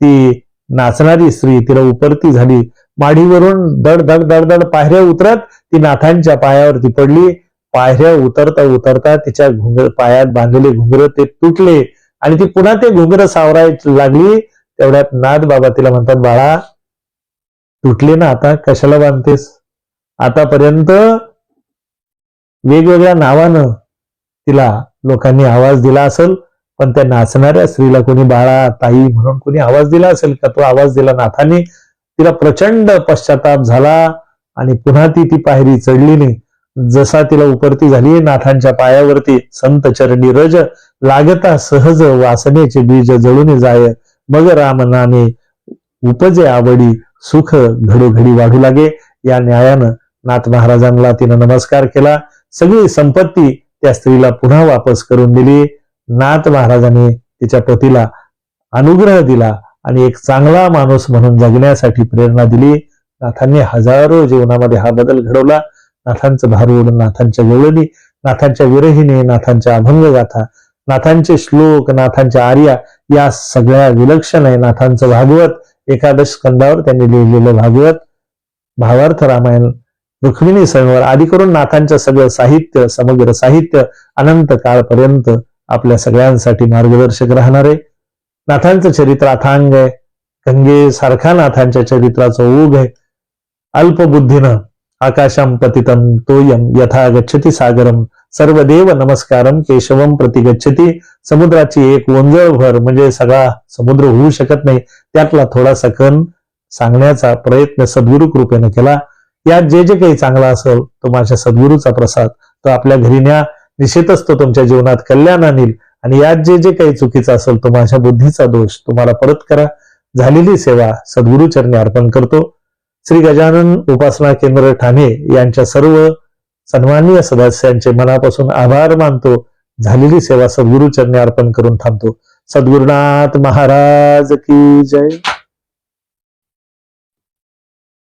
ती नाचणारी स्त्री, तिला उपरती झाली. माडीवरून दड धड दड धड पायऱ्या उतरत ती नाथांच्या पायावरती पडली. पायऱ्या उतरता उतरता तिच्या पायात बांधलेले घुंगर ते तुटले आणि ती पुन्हा ते घुंगर सावरायला लागली. तेवढ्यात नाथ बाबा तिला म्हणतात, बाळा तुटले ना, आता कशाला बांधतेस? आतापर्यंत वेगवेगळ्या नावानं तिला लोकांनी आवाज दिला असेल, पण त्या नाचणाऱ्या स्त्रीला कोणी बाळा, ताई म्हणून कोणी आवाज दिला असेल का? तो आवाज दिला नाथांनी. तिला प्रचंड पश्चाताप झाला आणि पुन्हा ती पायरी चढली नाही. जसा तिला उपरती झाली, नाथांच्या पायावरती संत चरणी रज लागता सहज वासनेचे बीज जळून जाय. मग राम नामे उपजे आवडी, सुख घडोघडी वाढू लागे. या न्यायानं नाथ महाराजांना तिनं नमस्कार केला. सगळी संपत्ती त्या स्त्रीला पुन्हा वापस करून दिली. नाथ महाराजांनी तिच्या पतीला अनुग्रह दिला आणि एक चांगला माणूस म्हणून जगण्यासाठी प्रेरणा दिली. नाथांनी हजारो जीवनामध्ये हा बदल घडवला. नाथांचं भारूड, नाथांच्या गवळणी, नाथांच्या विरहिणी, नाथांच्या अभंगगाथा, नाथांचे श्लोक, नाथांच्या आर्या, या सगळ्या विलक्षण आहे. नाथांचं भागवत, एकादश स्कंदावर त्यांनी लिहिलेलं भागवत, भावार्थ रामायण, रुक्मिणी स्वयंवर आदी करून नाथांचं सगळं साहित्य, समग्र साहित्य अनंत काळपर्यंत आपल्या सगळ्यांसाठी मार्गदर्शक राहणार आहे. नाथांचं चरित्र अथांग आहे. गंगेसारखा नाथांच्या चरित्राचं ओघ आहे. अल्पबुद्धीनं आकाशम पतितम तोयम यथा गच्छति सागरम सर्वदेव नमस्कारम केशवम प्रति गच्छति. समुद्राची एक ओंजळभर म्हणजे सगळा समुद्र होऊ शकत नाही, त्यातला थोडासा कण सांगण्याचा प्रयत्न सद्गुरु कृपेने केला. यात जे जे काही चांगला असेल तो माझ्या सद्गुरूचा प्रसाद, तो आपल्या घरी न्या, निश्चितच तो तुमच्या जीवनात कल्याण आणील. आणि यात जे जे काही चुकीचं असेल तो माझ्या बुद्धीचा दोष, तुम्हाला परत करा. झालेली सेवा सद्गुरु चरणी अर्पण करतो. श्री गजानन उपासना केंद्र ठाणे यांच्या सर्व सन्माननीय सदस्यांचे मनापासून आभार मानतो. झालेली सेवा सद्गुरु चरणी अर्पण करून थांबतो. सद्गुरुनाथ महाराज की जय.